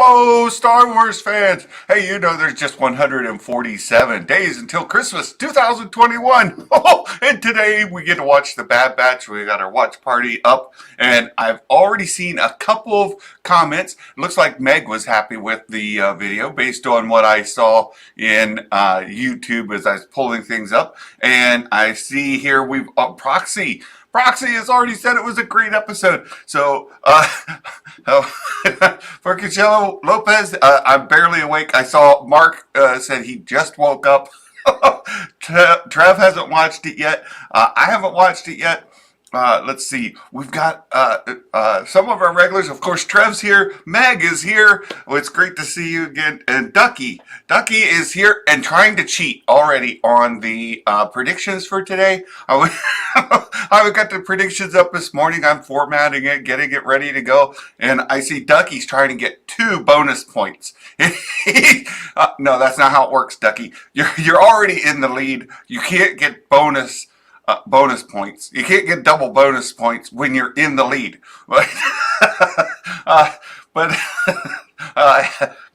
Hello, Star Wars fans! Hey, you know there's just 147 days until Christmas 2021. And today we get to watch the Bad Batch. We got our watch party up, and I've already seen a couple of comments. It looks like Meg was happy with the video based on what I saw in YouTube as I was pulling things up. And I see here we've Proxy. Proxy has already said it was a great episode. So, for Cuscuela, Lopez, I'm barely awake. I saw Mark said he just woke up. Trev hasn't watched it yet. I haven't watched it yet. Let's see. We've got some of our regulars. Of course, Trev's here. Meg is here. Well, it's great to see you again. And Ducky. Ducky is here and trying to cheat already on the predictions for today. I got the predictions up this morning. I'm formatting it, getting it ready to go. And I see Ducky's trying to get 2 bonus points. No, that's not how it works, Ducky. You're already in the lead. You can't get bonus points. You can't get double bonus points when you're in the lead. But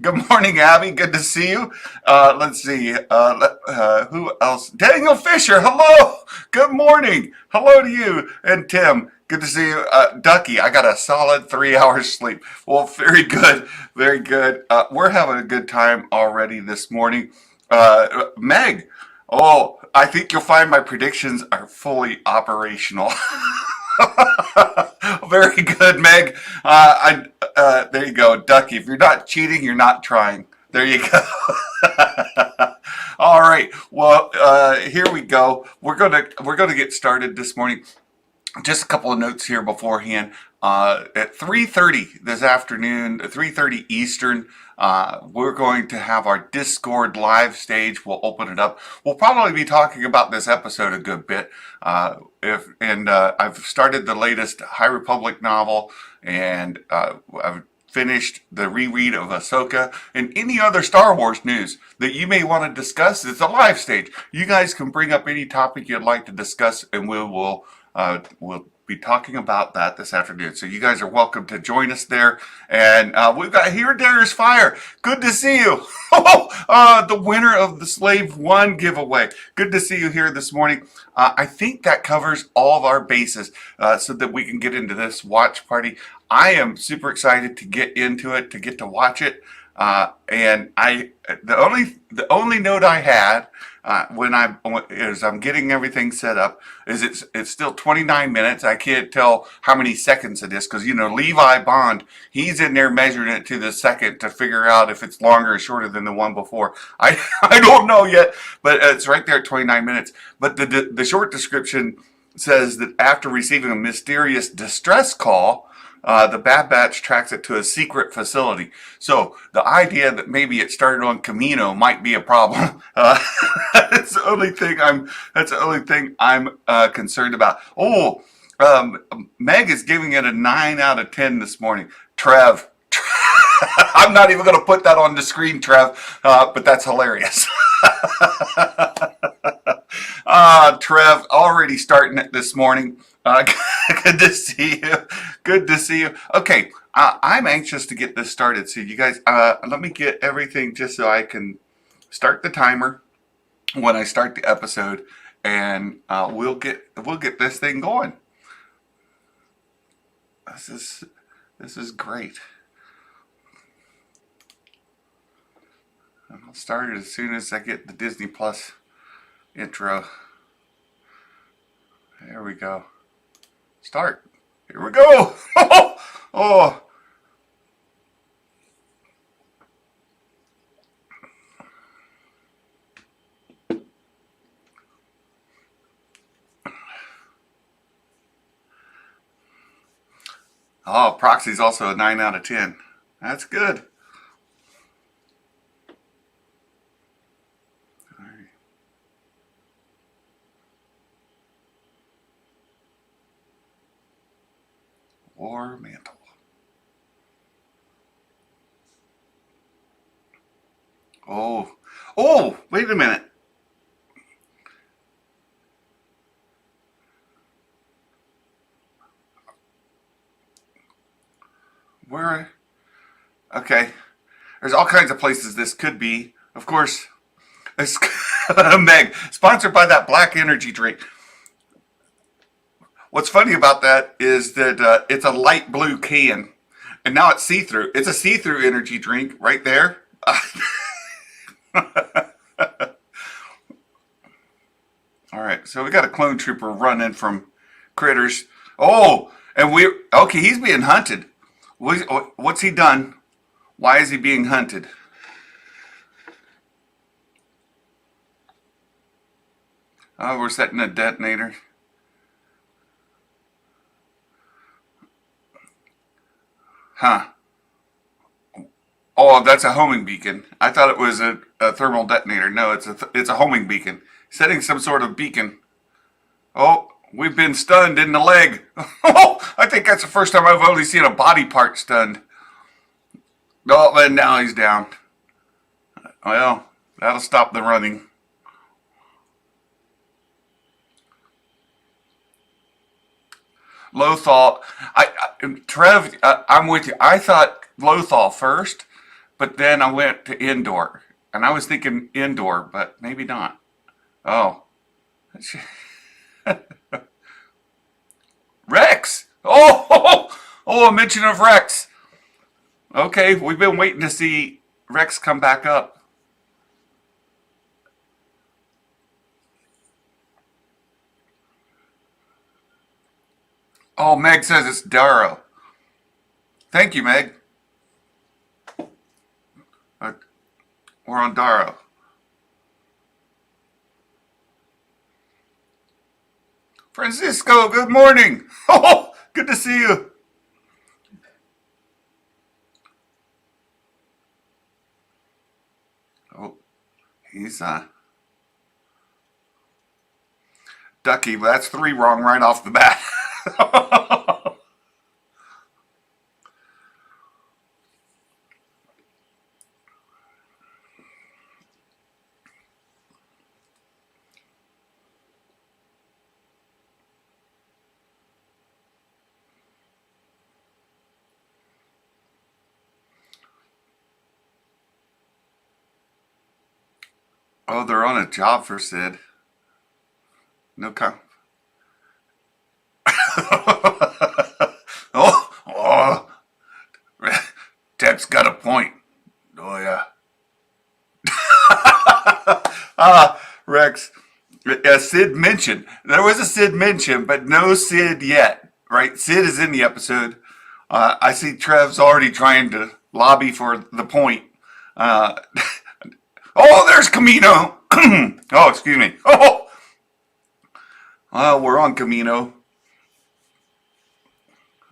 good morning, Abby. Good to see you. Let's see. Who else? Daniel Fisher. Hello. Good morning. Hello to you. And Tim. Good to see you. Ducky, I got a solid 3 hours sleep. Well, very good. Very good. We're having a good time already this morning. Meg. Oh, I think you'll find my predictions are fully operational. Very good, Meg. There you go, Ducky. If you're not cheating, you're not trying. There you go. All right. Well, here we go. We're gonna get started this morning. Just a couple of notes here beforehand. At 3:30 this afternoon, 3:30 Eastern, we're going to have our Discord live stage. We'll open it up. We'll probably be talking about this episode a good bit. I've started the latest High Republic novel, and I've finished the reread of Ahsoka, and any other Star Wars news that you may want to discuss. It's a live stage. You guys can bring up any topic you'd like to discuss, and we'll be talking about that this afternoon. So you guys are welcome to join us there. And we've got Here Dares Fire. Good to see you. The winner of the Slave 1 giveaway. Good to see you here this morning. I think that covers all of our bases so that we can get into this watch party. I am super excited to get into it, to get to watch it. And the only note I had as I'm getting everything set up is it's still 29 minutes. I can't tell how many seconds it is because Levi Bond, he's in there measuring it to the second to figure out if it's longer or shorter than the one before. I don't know yet, but it's right there at 29 minutes. But the short description says that after receiving a mysterious distress call, the Bad Batch tracks it to a secret facility. So the idea that maybe it started on Camino might be a problem. That's the only thing I'm concerned about. Oh, Meg is giving it a 9 out of 10 this morning. Trev. I'm not even going to put that on the screen, Trev, but that's hilarious. Trev, already starting it this morning. Good to see you. Good to see you. Okay, I'm anxious to get this started. So you guys, let me get everything just so I can start the timer when I start the episode, and we'll get this thing going. This is great. And I'll start it as soon as I get the Disney Plus intro. There we go. Start. Here we go. Oh. Oh, Proxy's also a 9 out of 10. That's good. War Mantle. Oh, wait a minute. Where? Okay. There's all kinds of places this could be. Of course, it's Meg, sponsored by that black energy drink. What's funny about that is that it's a light blue can, and now it's see-through. It's a see-through energy drink right there. All right, so we got a clone trooper running from critters. Oh, and okay, he's being hunted. What's he done? Why is he being hunted? Oh, we're setting a detonator. Huh. Oh, that's a homing beacon. I thought it was a thermal detonator. No, it's a homing beacon. Setting some sort of beacon. Oh, we've been stunned in the leg. Oh, I think that's the first time I've only seen a body part stunned. Oh, and now he's down. Well, that'll stop the running. Lothal, Trev, I'm with you. I thought Lothal first, but then I went to indoor, and I was thinking indoor, but maybe not. Oh, Rex! Oh, a mention of Rex. Okay, we've been waiting to see Rex come back up. Oh, Meg says it's Darrow. Thank you, Meg. We're on Darrow. Francisco, good morning. Oh, good to see you. Oh, he's Ducky. That's 3 wrong right off the bat. Oh, they're on a job for Sid. No com. oh, Tech's got a point. Oh yeah. Rex. Sid mentioned. There was a Sid mention, but no Sid yet. Right? Sid is in the episode. I see Trev's already trying to lobby for the point. Oh, there's Camino. Oh, excuse me. Oh, well, we're on Camino.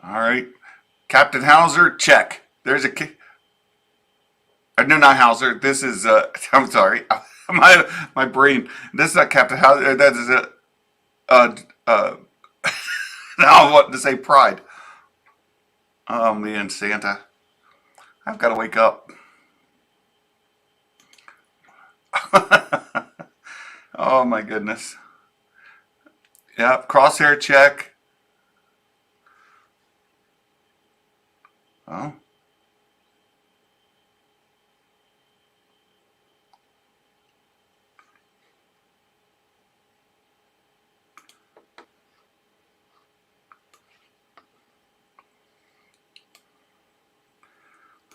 All right. Captain Hauser, check. There's a... No, not Hauser. This is... I'm sorry. My brain. This is not Captain Hauser. That is a... now I want to say Pride. Oh, man, Santa. I've got to wake up. Oh, my goodness. Yep, crosshair check. Oh.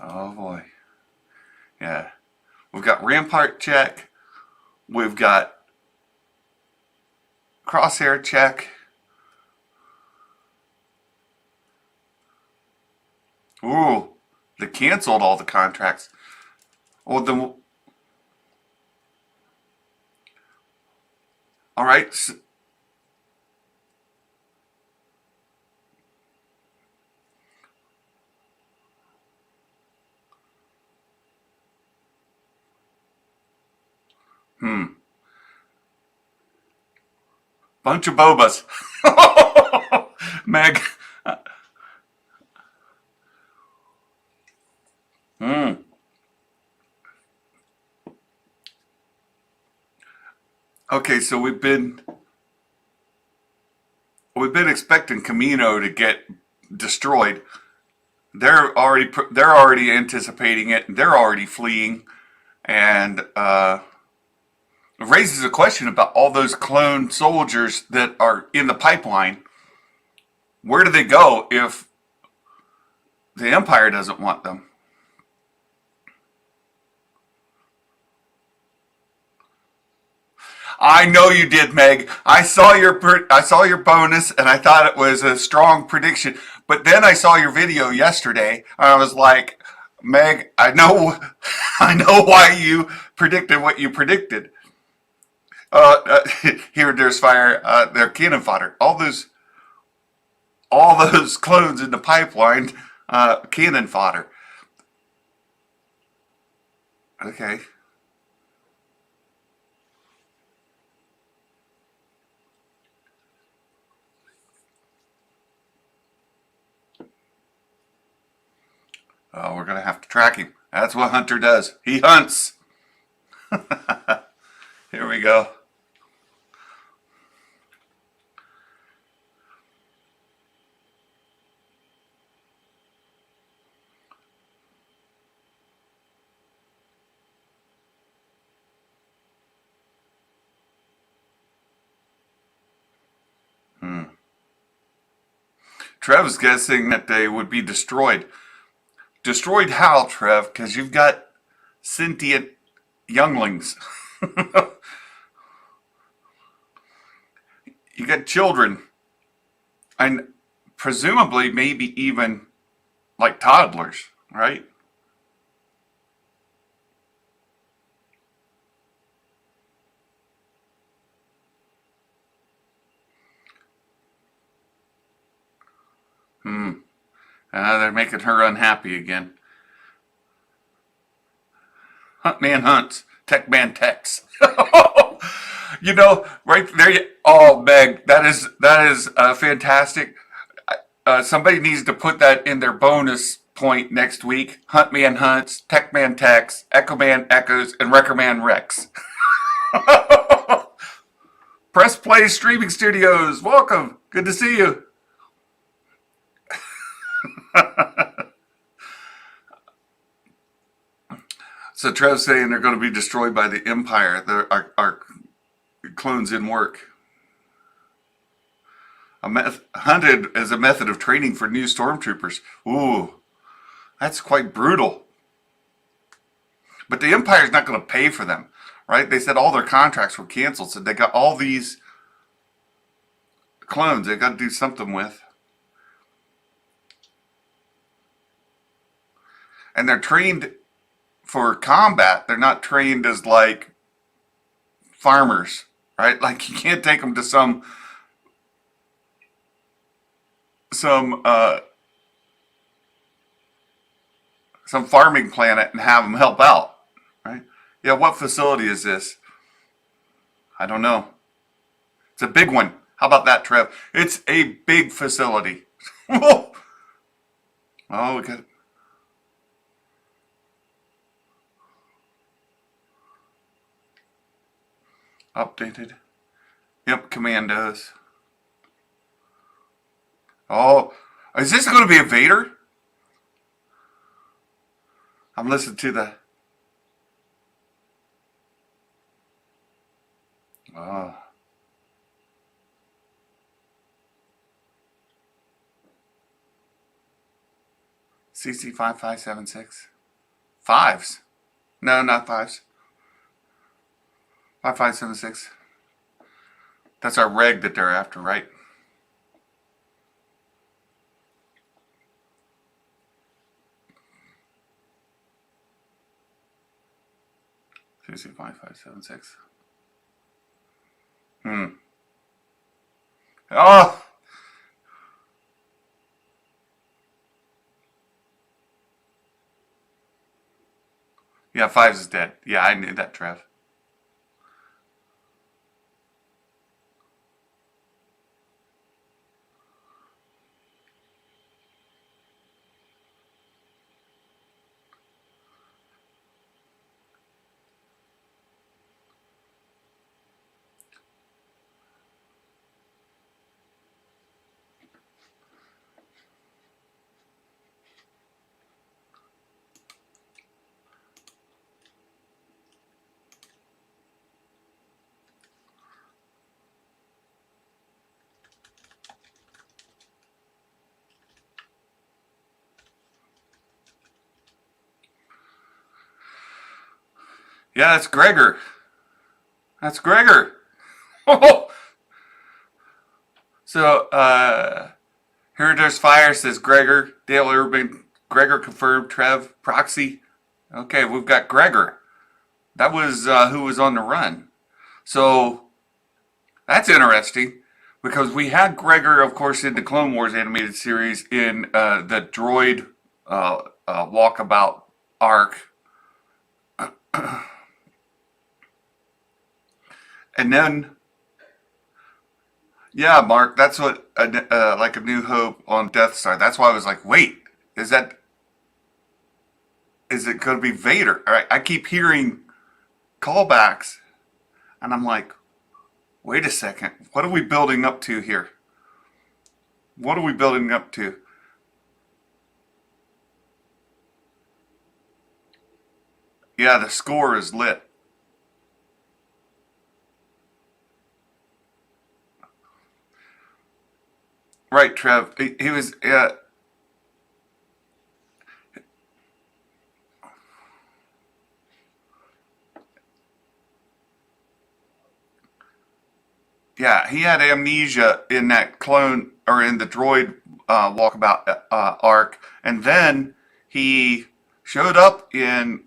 Oh boy. Yeah. We've got Rampart check. We've got crosshair check. Ooh, they canceled all the contracts. Well, then, all right. Bunch of bobas. Meg. Okay, so we've been expecting Camino to get destroyed. they're already anticipating it. They're already fleeing, and it raises a question about all those clone soldiers that are in the pipeline. Where do they go if the Empire doesn't want them? I know you did, Meg. I saw your bonus, and I thought it was a strong prediction. But then I saw your video yesterday, and I was like, Meg, I know, I know why you predicted what you predicted. Here, there's fire. They're cannon fodder. All those clones in the pipeline, cannon fodder. Okay. We're gonna have to track him. That's what Hunter does. He hunts. Here we go. Hmm. Trev's guessing that they would be destroyed. Destroyed how, Trev? Because you've got sentient younglings. You got children, and presumably maybe even like toddlers, right? Hmm. They're making her unhappy again. Hunt man hunts. Tech man techs. Right there. Oh, Meg, that is fantastic. Somebody needs to put that in their bonus point next week. Hunt man hunts. Tech man techs. Echo man echoes, and Wrecker man wrecks. Press Play Streaming Studios. Welcome. Good to see you. So Trev's saying they're going to be destroyed by the Empire. Our clones in work. Hunted as a method of training for new stormtroopers. Ooh, that's quite brutal. But the Empire's not going to pay for them, right? They said all their contracts were canceled, so they got all these clones they got to do something with. And they're trained for combat. They're not trained as like farmers, right? Like you can't take them to some some farming planet and have them help out, right? Yeah, what facility is this? I don't know. It's a big one. How about that, Trev? It's a big facility. Oh, we got updated. Yep, commandos. Oh, is this going to be a Vader? I'm listening to the. Oh. CC5576. Fives. No, not fives. 5576. That's our reg that they're after, right? CC5576. Oh! Yeah, fives is dead. Yeah, I knew that, Trev. Yeah, that's Gregor. That's Gregor. Oh. So, here there's fire, says Gregor. Dale Urban. Gregor confirmed. Trev. Proxy. Okay, we've got Gregor. That was who was on the run. So, that's interesting. Because we had Gregor, of course, in the Clone Wars animated series in the droid walkabout arc. And then, yeah, Mark, that's what, like a New Hope on Death Star. That's why I was like, wait, is it going to be Vader? All right, I keep hearing callbacks, and I'm like, wait a second, what are we building up to here? What are we building up to? Yeah, the score is lit. Right, Trev. He was, yeah, he had amnesia in that clone or in the droid walkabout arc, and then he showed up in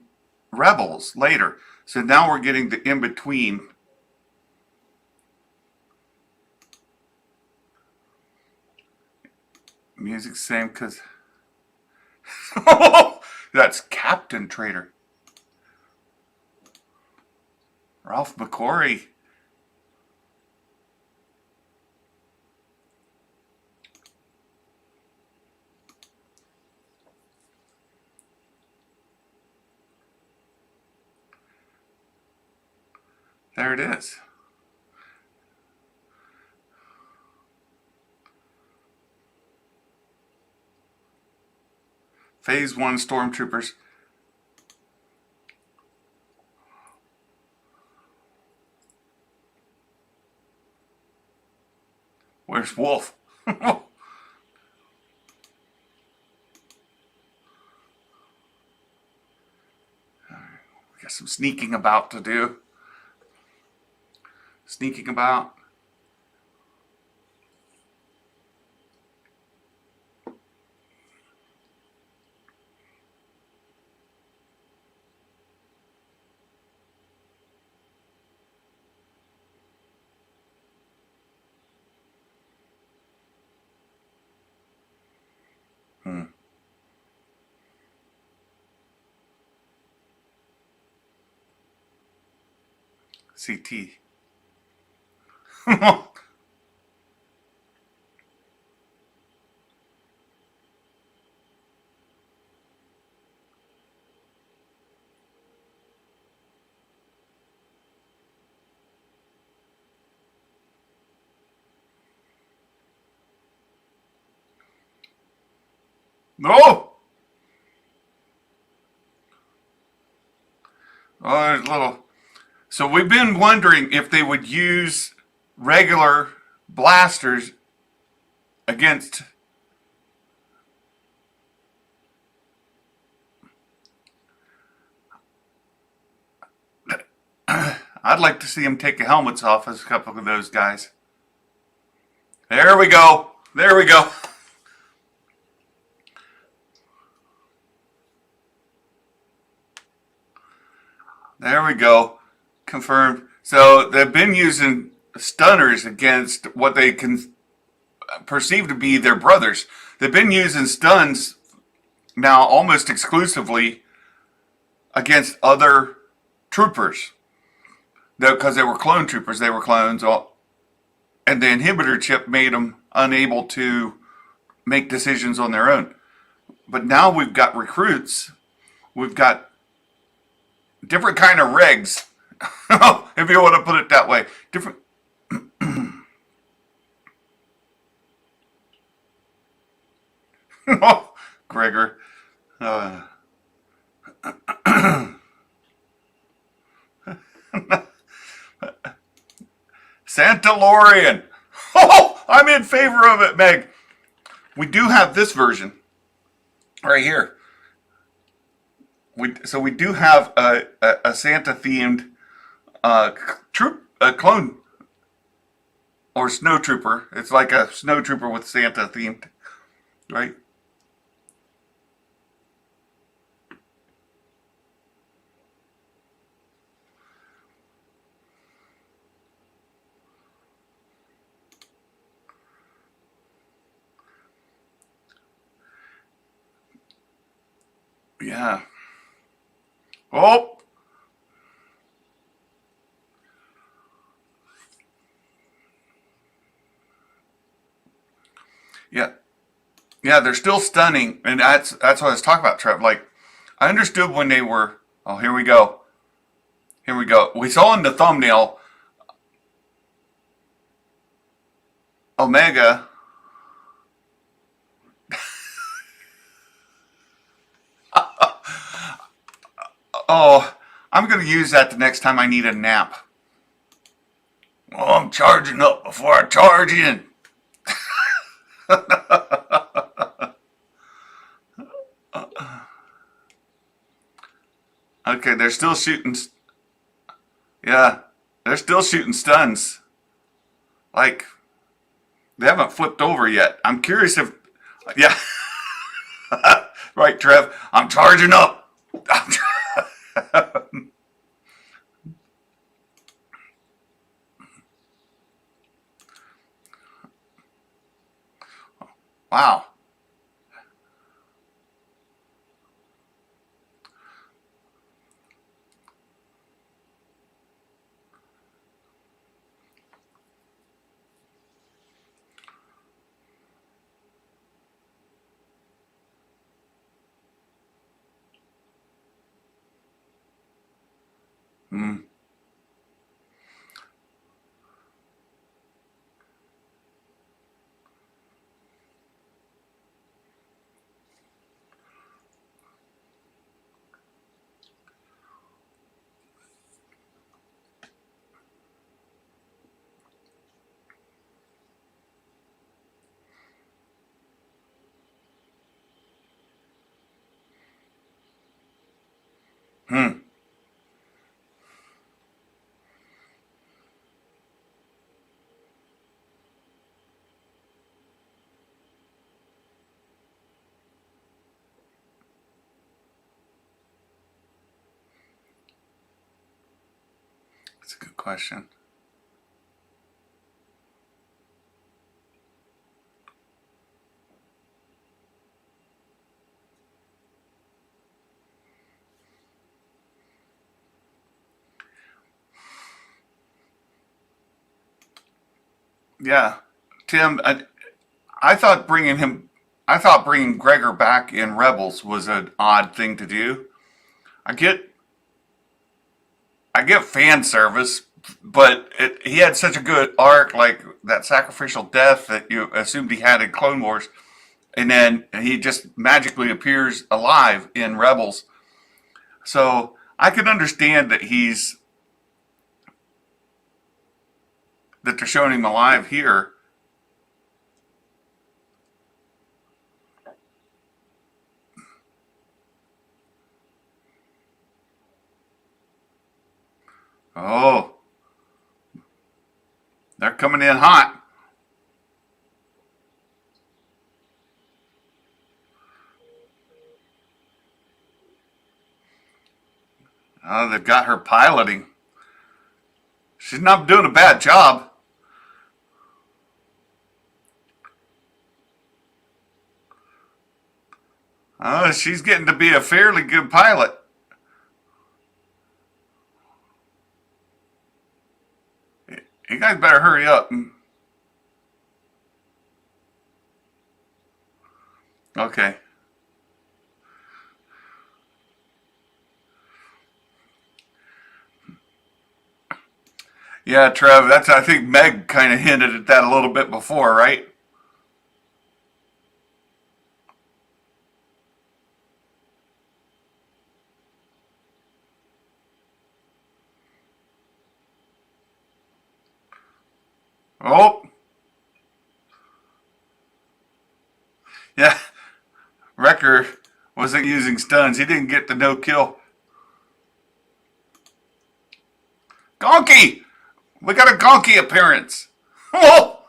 Rebels later. So now we're getting the in between. Music's same because that's Captain Trader. Ralph McQuarrie. There it is. Phase 1 stormtroopers. Where's Wolf? We got some sneaking about to do. Sneaking about. CT. No! Oh, there's a little. So we've been wondering if they would use regular blasters against. I'd like to see them take the helmets off as a couple of those guys. There we go. There we go. There we go. Confirmed. So they've been using stunners against what they can perceive to be their brothers. They've been using stuns now almost exclusively against other troopers. Because they were clone troopers, they were clones. And the inhibitor chip made them unable to make decisions on their own. But now we've got recruits. We've got different kind of regs, if you want to put it that way. Different. Gregor. Santalorian. Oh, I'm in favor of it, Meg. We do have this version right here. we do have a Santa themed troop, a clone or snow trooper. It's like a snow trooper with Santa themed, right? Yeah. Oh, yeah. Yeah, they're still stunning, and that's what I was talking about, Trev. Like, I understood when they were. Oh, here we go. Here we go. We saw in the thumbnail Omega. Oh, I'm gonna use that the next time I need a nap. Oh, I'm charging up before I charge in. Okay, they're still shooting. Yeah, they're still shooting stuns. Like, they haven't flipped over yet. I'm curious if. Yeah, right, Trev. I'm charging up. Wow. Mm, hmm. That's a good question. Yeah, Tim. I thought bringing him. I thought bringing Gregor back in Rebels was an odd thing to do. I get I get fan service, but he had such a good arc, like that sacrificial death that you assumed he had in Clone Wars, and then he just magically appears alive in Rebels. So I can understand that they're showing him alive here. Oh, they're coming in hot. Oh, they've got her piloting. She's not doing a bad job. She's getting to be a fairly good pilot. You guys better hurry up. Okay. Yeah, Trev, that's I think Meg kind of hinted at that a little bit before, right? Oh, yeah. Wrecker Wasn't using stuns. He didn't get the no kill. Gonky! We got a Gonky appearance. Whoa!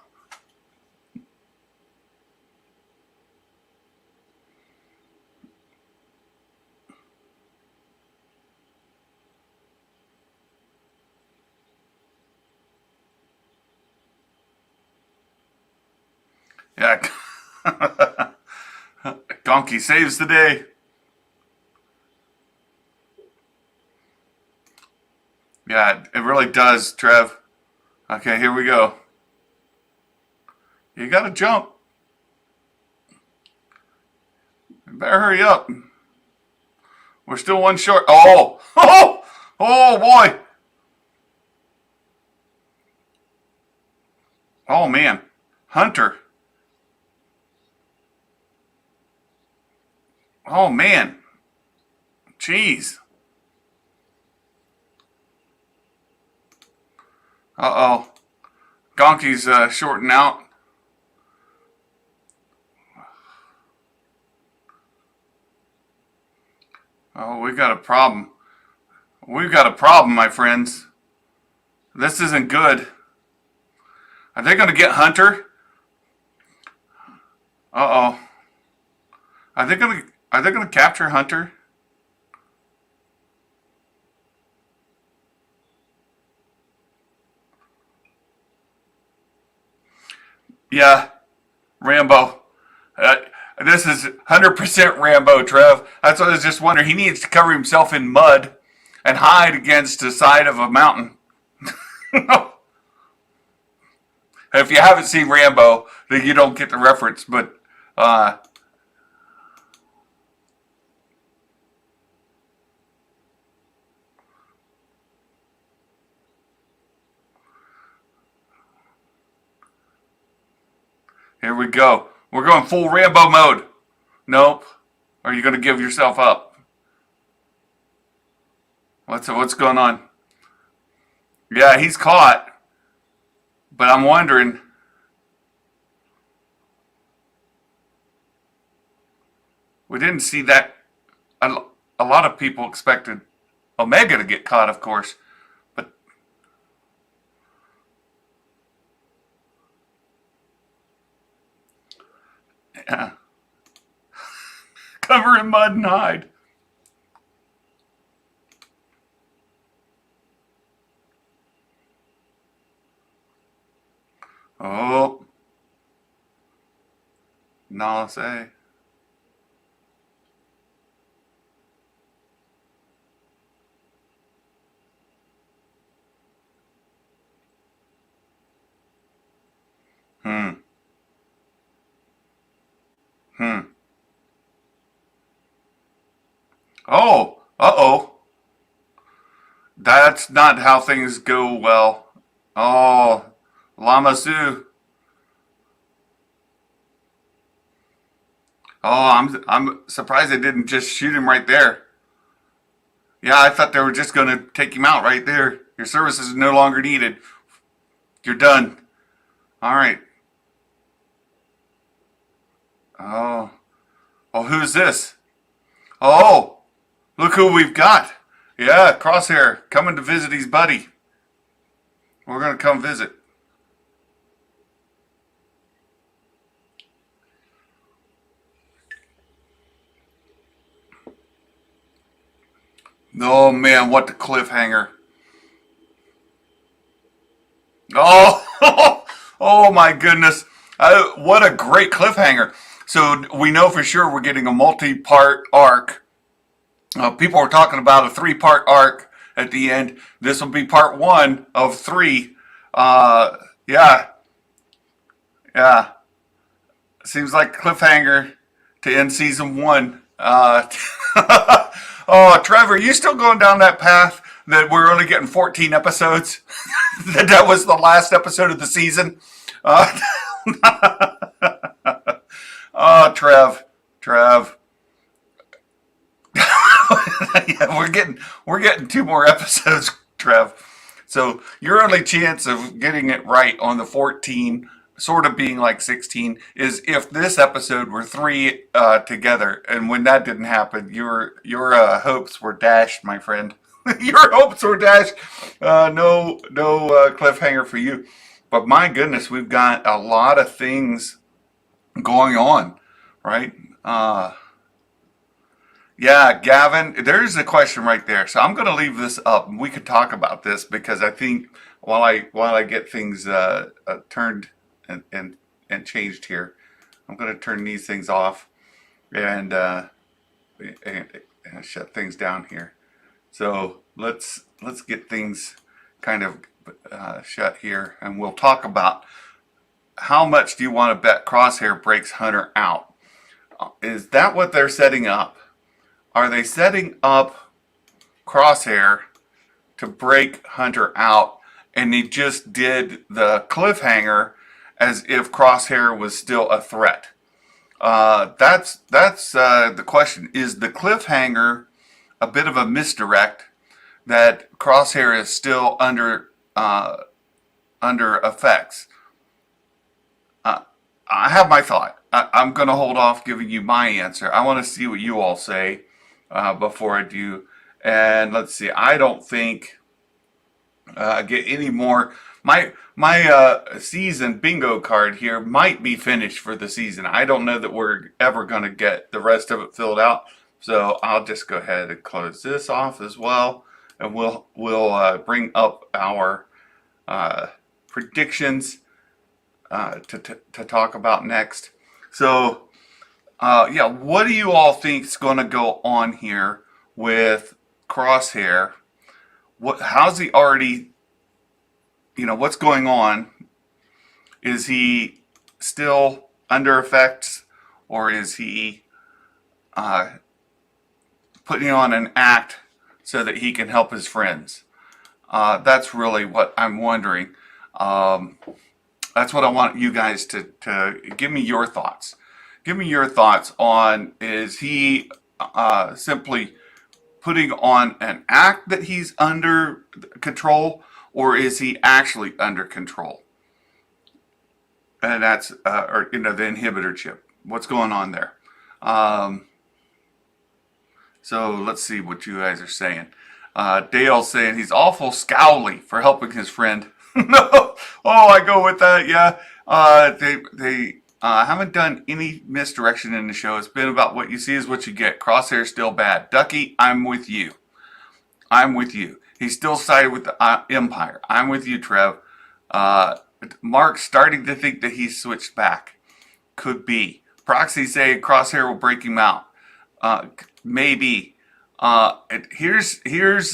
Yeah. Gonky saves the day. Yeah, it really does, Trev. Okay, here we go. You gotta jump. You better hurry up. We're still one short. Oh! Oh! Oh, boy! Oh, man. Hunter. Oh, man. Jeez. Uh-oh. Gonky's shorting out. Oh, we got a problem. We've got a problem, my friends. This isn't good. Are they going to get Hunter? Uh-oh. Are they going to capture Hunter? Yeah, Rambo. This is 100% Rambo, Trev. That's what I was just wondering. He needs to cover himself in mud and hide against the side of a mountain. If you haven't seen Rambo, then you don't get the reference. But here we go. We're going full Rambo mode. Nope. Are you going to give yourself up? What's going on? Yeah, he's caught. But I'm wondering. We didn't see that. A lot of people expected Omega to get caught, of course. But yeah. Cover in mud and hide. Oh. No, say. Hmm. Hmm. Oh. Uh-oh. That's not how things go well. Oh. Lama Su. Oh, I'm surprised they didn't just shoot him right there. Yeah, I thought they were just going to take him out right there. Your services are no longer needed. You're done. All right. Oh. Oh, who's this? Oh, look who we've got. Yeah, Crosshair coming to visit his buddy. We're going to come visit. Oh, man, what the cliffhanger. Oh, oh my goodness. What a great cliffhanger. So we know for sure we're getting a multi-part arc. People were talking about a 3-part arc at the end. This will be part 1 of 3. Yeah. Yeah. Seems like cliffhanger to end season 1. Oh, Trevor, you still going down that path that we're only getting 14 episodes? That was the last episode of the season? Oh, Trev. Yeah, we're getting 2 more episodes, Trev. So your only chance of getting it right on the 14 sort of being like 16 is if this episode were three together, and when that didn't happen, your hopes were dashed, my friend. Your hopes were dashed. No cliffhanger for you. But my goodness, we've got a lot of things going on, right? Yeah, Gavin, there's a question right there. So I'm going to leave this up, and we could talk about this because I think while I get things turned and changed here, I'm going to turn these things off and, and shut things down here. So let's get things kind of shut here, and we'll talk about how much do you want to bet Crosshair breaks Hunter out? Is that what they're setting up? Are they setting up Crosshair to break Hunter out, and they just did the cliffhanger as if Crosshair was still a threat? That's the question. Is the cliffhanger a bit of a misdirect that Crosshair is still under effects? I have my thought. I'm going to hold off giving you my answer. I want to see what you all say before I do. And let's see. I don't think I get any more. My season bingo card here might be finished for the season. I don't know that we're ever going to get the rest of it filled out. So I'll just go ahead and close this off as well, and we'll bring up our predictions to talk about next. So yeah, what do you all think is going to go on here with Crosshair? How's he already? What's going on? Is he still under effects, or is he putting on an act so that he can help his friends? That's really what I'm wondering. That's what I want you guys to give me your thoughts. Give me your thoughts on, is he simply putting on an act that he's under control, or is he actually under control? And that's, the inhibitor chip. What's going on there? So let's see what you guys are saying. Dale's saying he's awful scowly for helping his friend. No, I go with that. Yeah, they haven't done any misdirection in the show. It's been about what you see is what you get. Crosshair's still bad. Ducky, I'm with you. He's still sided with the Empire. I'm with you, Trev. Mark's starting to think that he's switched back. Could be. Proxy say Crosshair will break him out. Maybe. Here's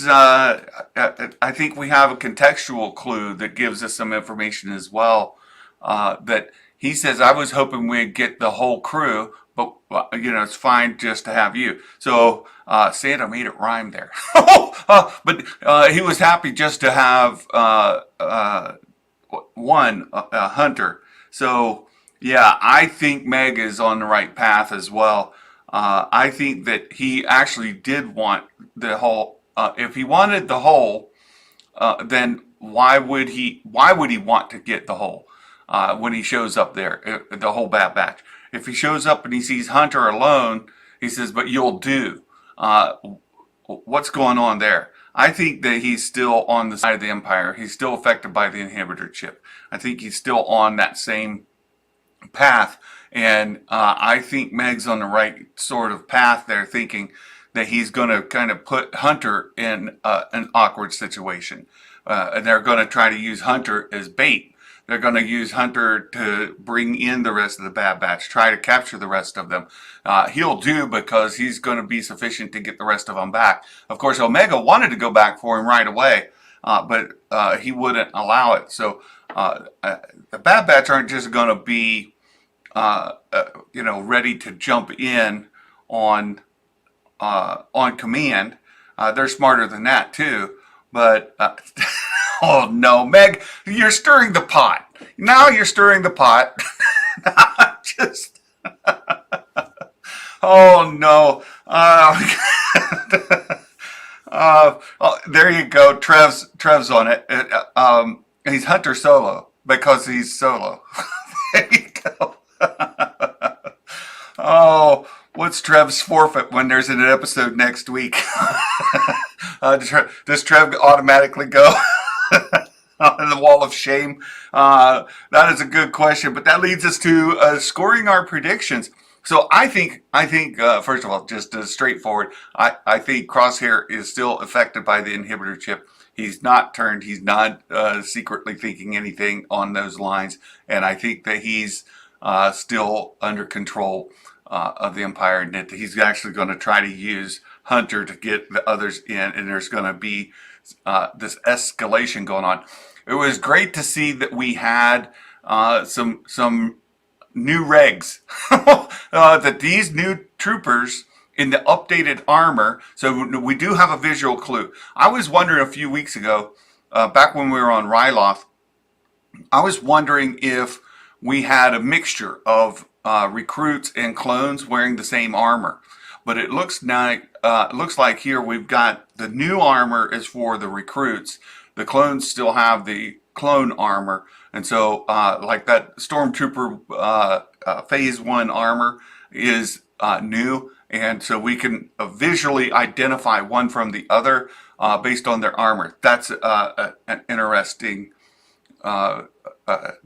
I think we have a contextual clue that gives us some information as well. That he says, I was hoping we'd get the whole crew, but it's fine just to have you. So Santa made it rhyme there. But he was happy just to have one Hunter. So yeah, I think Meg is on the right path as well. I think that he actually did want the whole. If he wanted the whole, then why would he want to get the whole when he shows up there? The whole Bad Batch. If he shows up and he sees Hunter alone, he says, "But you'll do." What's going on there? I think that he's still on the side of the Empire. He's still affected by the inhibitor chip. I think he's still on that same path. And I think Meg's on the right sort of path there, thinking that he's going to kind of put Hunter in an awkward situation. And they're going to try to use Hunter as bait. They're going to use Hunter to bring in the rest of the Bad Batch, try to capture the rest of them. He'll do, because he's going to be sufficient to get the rest of them back. Of course, Omega wanted to go back for him right away, but he wouldn't allow it. So the Bad Batch aren't just going to be ready to jump in on command. They're smarter than that too. But oh no, Meg, you're stirring the pot. Now you're stirring the pot. Just oh no. There you go. Trev's on it. He's Hunter Solo because he's solo. There you go. Oh, what's Trev's forfeit when there's an episode next week? Does Trev automatically go on the wall of shame? That is a good question, but that leads us to scoring our predictions. So I think first of all, just straightforward. I think Crosshair is still affected by the inhibitor chip. He's not turned. He's not secretly thinking anything on those lines, and I think that he's still under control of the Empire, and that he's actually going to try to use Hunter to get the others in, and there's going to be this escalation going on. It was great to see that we had some new regs, that these new troopers in the updated armor. So we do have a visual clue. I was wondering a few weeks ago, back when we were on Ryloth, I was wondering if we had a mixture of recruits and clones wearing the same armor. But it looks like here we've got the new armor is for the recruits. The clones still have the clone armor, and so like that Stormtrooper Phase 1 armor is new, and so we can visually identify one from the other based on their armor. That's an interesting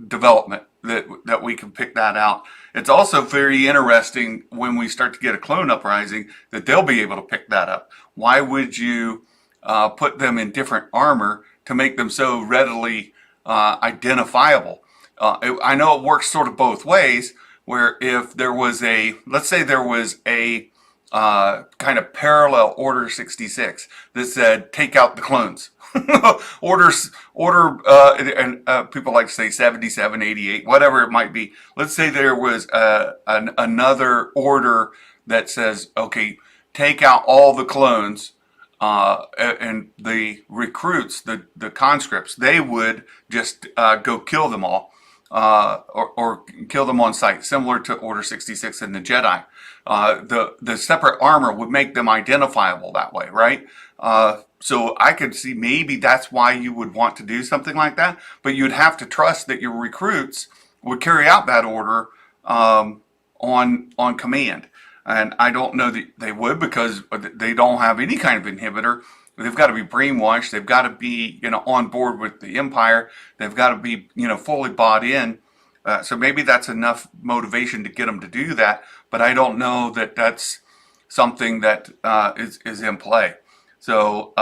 development that we can pick that out. It's also very interesting when we start to get a clone uprising that they'll be able to pick that up. Why would you put them in different armor to make them so readily identifiable? I know it works sort of both ways, where if there was let's say there was a kind of parallel Order 66 that said, take out the clones. Order, and people like to say 77, 88, whatever it might be. Let's say there was another order that says, okay, take out all the clones, and the recruits, the conscripts, they would just go kill them all, or kill them on sight, similar to Order 66 and the Jedi. The separate armor would make them identifiable that way, right? So I could see maybe that's why you would want to do something like that, but you'd have to trust that your recruits would carry out that order on command. And I don't know that they would, because they don't have any kind of inhibitor. They've got to be brainwashed. They've got to be, on board with the Empire. They've got to be, fully bought in. So maybe that's enough motivation to get them to do that. But I don't know that that's something that is in play. So,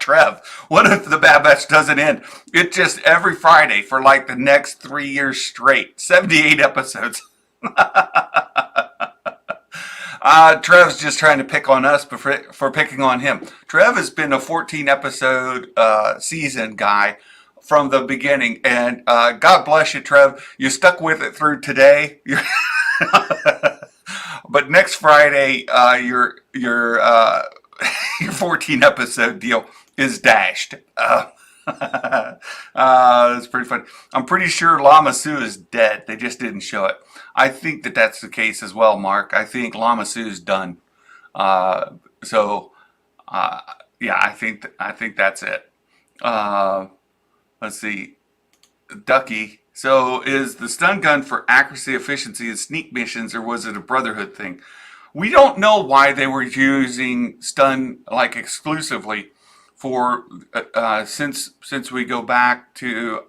Trev, what if the Bad Batch doesn't end? It just every Friday for like the next 3 years straight, 78 episodes. Trev's just trying to pick on us for picking on him. Trev has been a 14 episode season guy from the beginning, and God bless you, Trev. You stuck with it through today. But next Friday, your 14 episode deal is dashed. It's pretty funny. I'm pretty sure Lama Su is dead. They just didn't show it. I think that that's the case as well, Mark. I think Lama Su's done. Yeah, I think that's it. Let's see. Ducky. So is the stun gun for accuracy, efficiency, and sneak missions, or was it a Brotherhood thing? We don't know why they were using stun like exclusively for since we go back to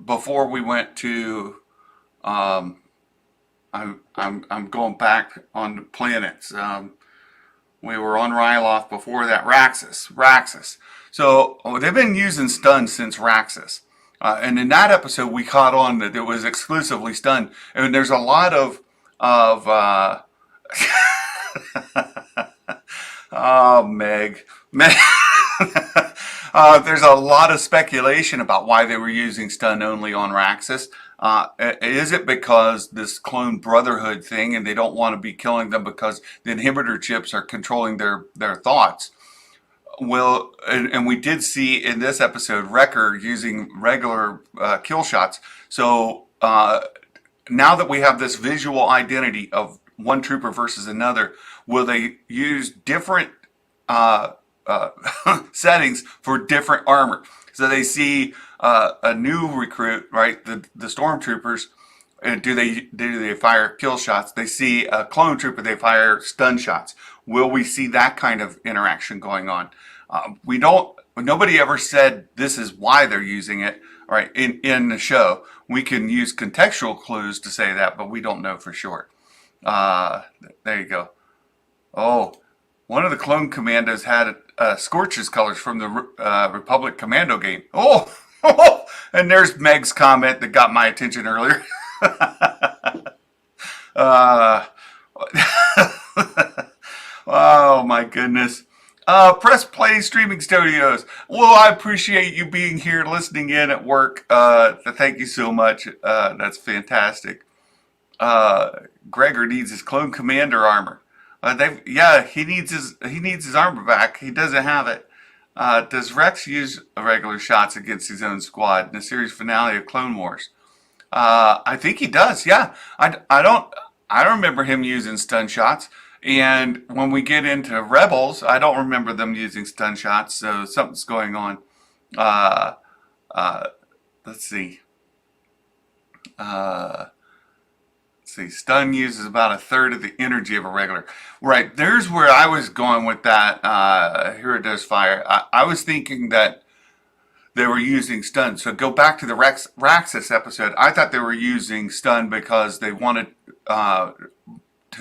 before we went to I'm going back on the planets. We were on Ryloth before that, Raxus. So they've been using stun since Raxus. And in that episode, we caught on that it was exclusively stun. And there's a lot of oh, Meg. There's a lot of speculation about why they were using stun only on Raxus. Is it because this clone brotherhood thing, and they don't want to be killing them because the inhibitor chips are controlling their thoughts? Well, and we did see in this episode Wrecker using regular kill shots. So now that we have this visual identity of one trooper versus another, will they use different settings for different armor. So they see a new recruit, right? The stormtroopers. And do they fire kill shots? They see a clone trooper, they fire stun shots. Will we see that kind of interaction going on? We don't. Nobody ever said this is why they're using it. Right, in the show, we can use contextual clues to say that, but we don't know for sure. There you go. Oh, one of the clone commandos had Scorch's colors from the Republic Commando game. Oh, and there's Meg's comment that got my attention earlier. Oh my goodness. Press Play Streaming Studios. Well, I appreciate you being here, listening in at work. Thank you so much. That's fantastic. Gregor needs his clone commander armor. He needs his armor back. He doesn't have it. Does Rex use regular shots against his own squad in the series finale of Clone Wars? I think he does. Yeah, I don't remember him using stun shots. And when we get into Rebels, I don't remember them using stun shots, so something's going on. Let's see. Stun uses about a third of the energy of a regular. Right, there's where I was going with that. Here it does fire. I was thinking that they were using stun. So go back to the Raxus episode. I thought they were using stun because they wanted to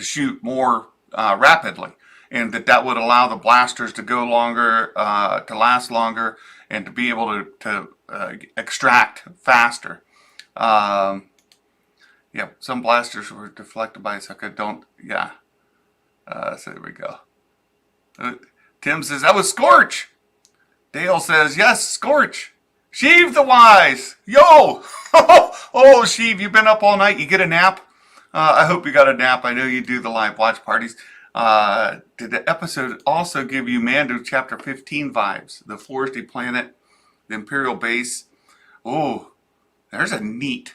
shoot more rapidly, and that would allow the blasters to go longer, to last longer, and to be able to extract faster. Yeah, some blasters were deflected by Ahsoka. So there we go. Tim says, that was Scorch. Dale says, yes, Scorch. Sheev the Wise. Yo! Oh, Sheev, you've been up all night. You get a nap? I hope you got a nap. I know you do the live watch parties. Did the episode also give you Mando Chapter 15 vibes? The foresty planet, the Imperial base. Oh, there's a neat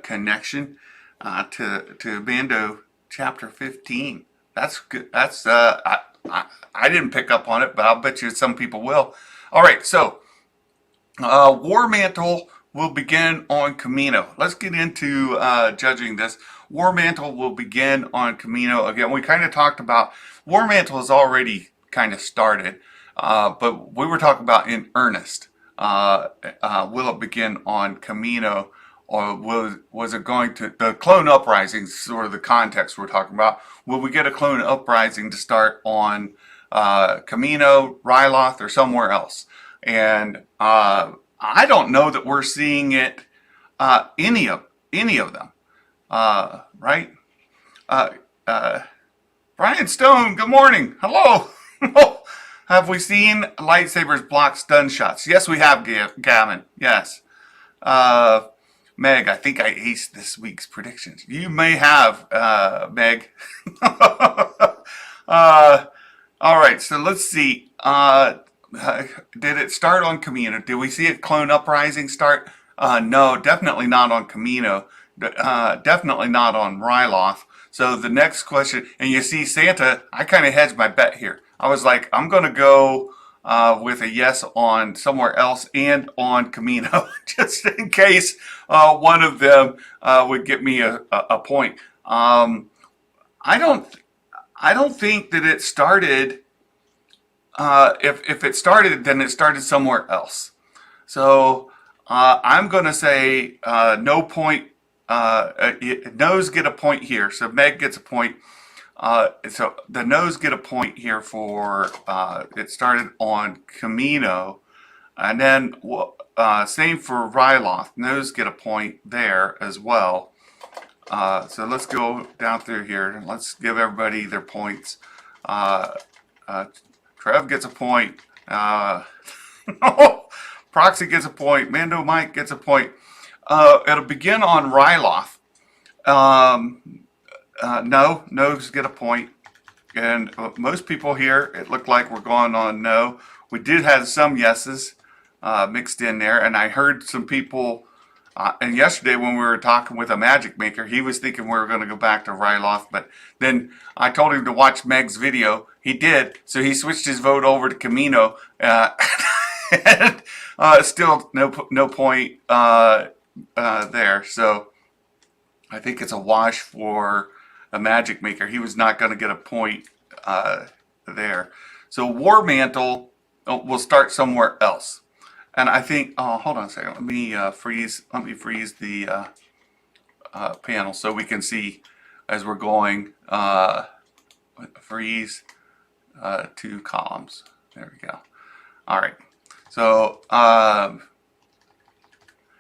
connection to Mando Chapter 15. That's good. That's I didn't pick up on it, but I'll bet you some people will. All right, so War Mantle will begin on Kamino. Let's get into judging this. War Mantle will begin on Kamino. Again, we kind of talked about War Mantle has already kind of started, but we were talking about in earnest. Will it begin on Kamino, or was it going to the clone uprising? Sort of the context we're talking about. Will we get a clone uprising to start on Kamino, Ryloth, or somewhere else? And I don't know that we're seeing it any of them, right? Brian Stone, good morning. Hello. Have we seen lightsabers block stun shots? Yes, we have, Gavin. Yes. Meg, I think I aced this week's predictions. You may have, Meg. All right, so let's see. Did it start on Kamino? Did we see a clone uprising start? No, definitely not on Kamino. Definitely not on Ryloth. So the next question, and you see Santa, I kind of hedged my bet here. I was like, I'm going to go with a yes on somewhere else and on Kamino, just in case one of them would get me a point. I don't think that it started. If it started, then it started somewhere else. So I'm going to say no point. No's get a point here. So Meg gets a point. So the no's get a point here for it started on Kamino. And then same for Ryloth. No's get a point there as well. So let's go down through here. Let's give everybody their points. Trev gets a point. Proxy gets a point. Mando Mike gets a point. It'll begin on Ryloth. No's get a point. And most people here, it looked like we're going on no. We did have some yeses mixed in there. And I heard some people, and yesterday when we were talking with a magic maker, he was thinking we were going to go back to Ryloth. But then I told him to watch Meg's video. He did. So he switched his vote over to Camino. And, still no point there. So I think it's a wash for a Magic Maker. He was not going to get a point there. So War Mantle will start somewhere else. And I think, oh, hold on a second. Let me freeze the panel so we can see as we're going. Freeze 2 columns. There we go. All right. So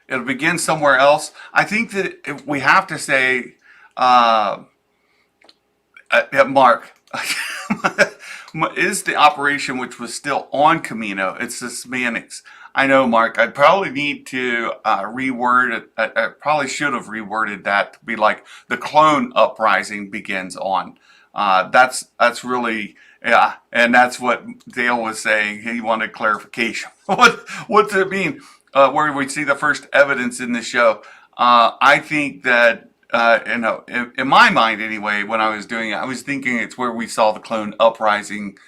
it'll begin somewhere else. I think that we have to say, Mark, is the operation which was still on Camino. It's the semantics. I know, Mark. I'd probably need to reword it. I probably should have reworded that to be like the clone uprising begins on. That's really, yeah, and that's what Dale was saying. He wanted clarification. What does it mean? Where we see the first evidence in the show. I think that in my mind anyway, when I was doing it, I was thinking it's where we saw the clone uprising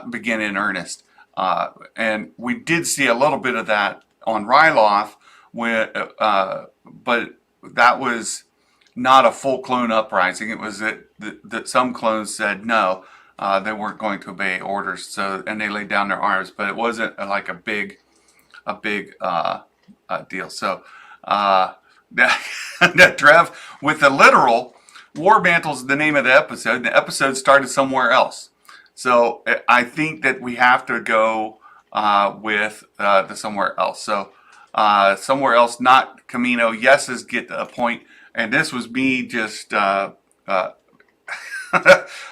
begin in earnest. And we did see a little bit of that on Ryloth, but that was not a full clone uprising. It was that some clones said no, they weren't going to obey orders, so and they laid down their arms. But it wasn't like a big deal. So that Trev with the literal War Mantle's the name of the episode. And the episode started somewhere else. So I think that we have to go with the somewhere else. So somewhere else, not Camino. Yeses get a point, and this was me just. I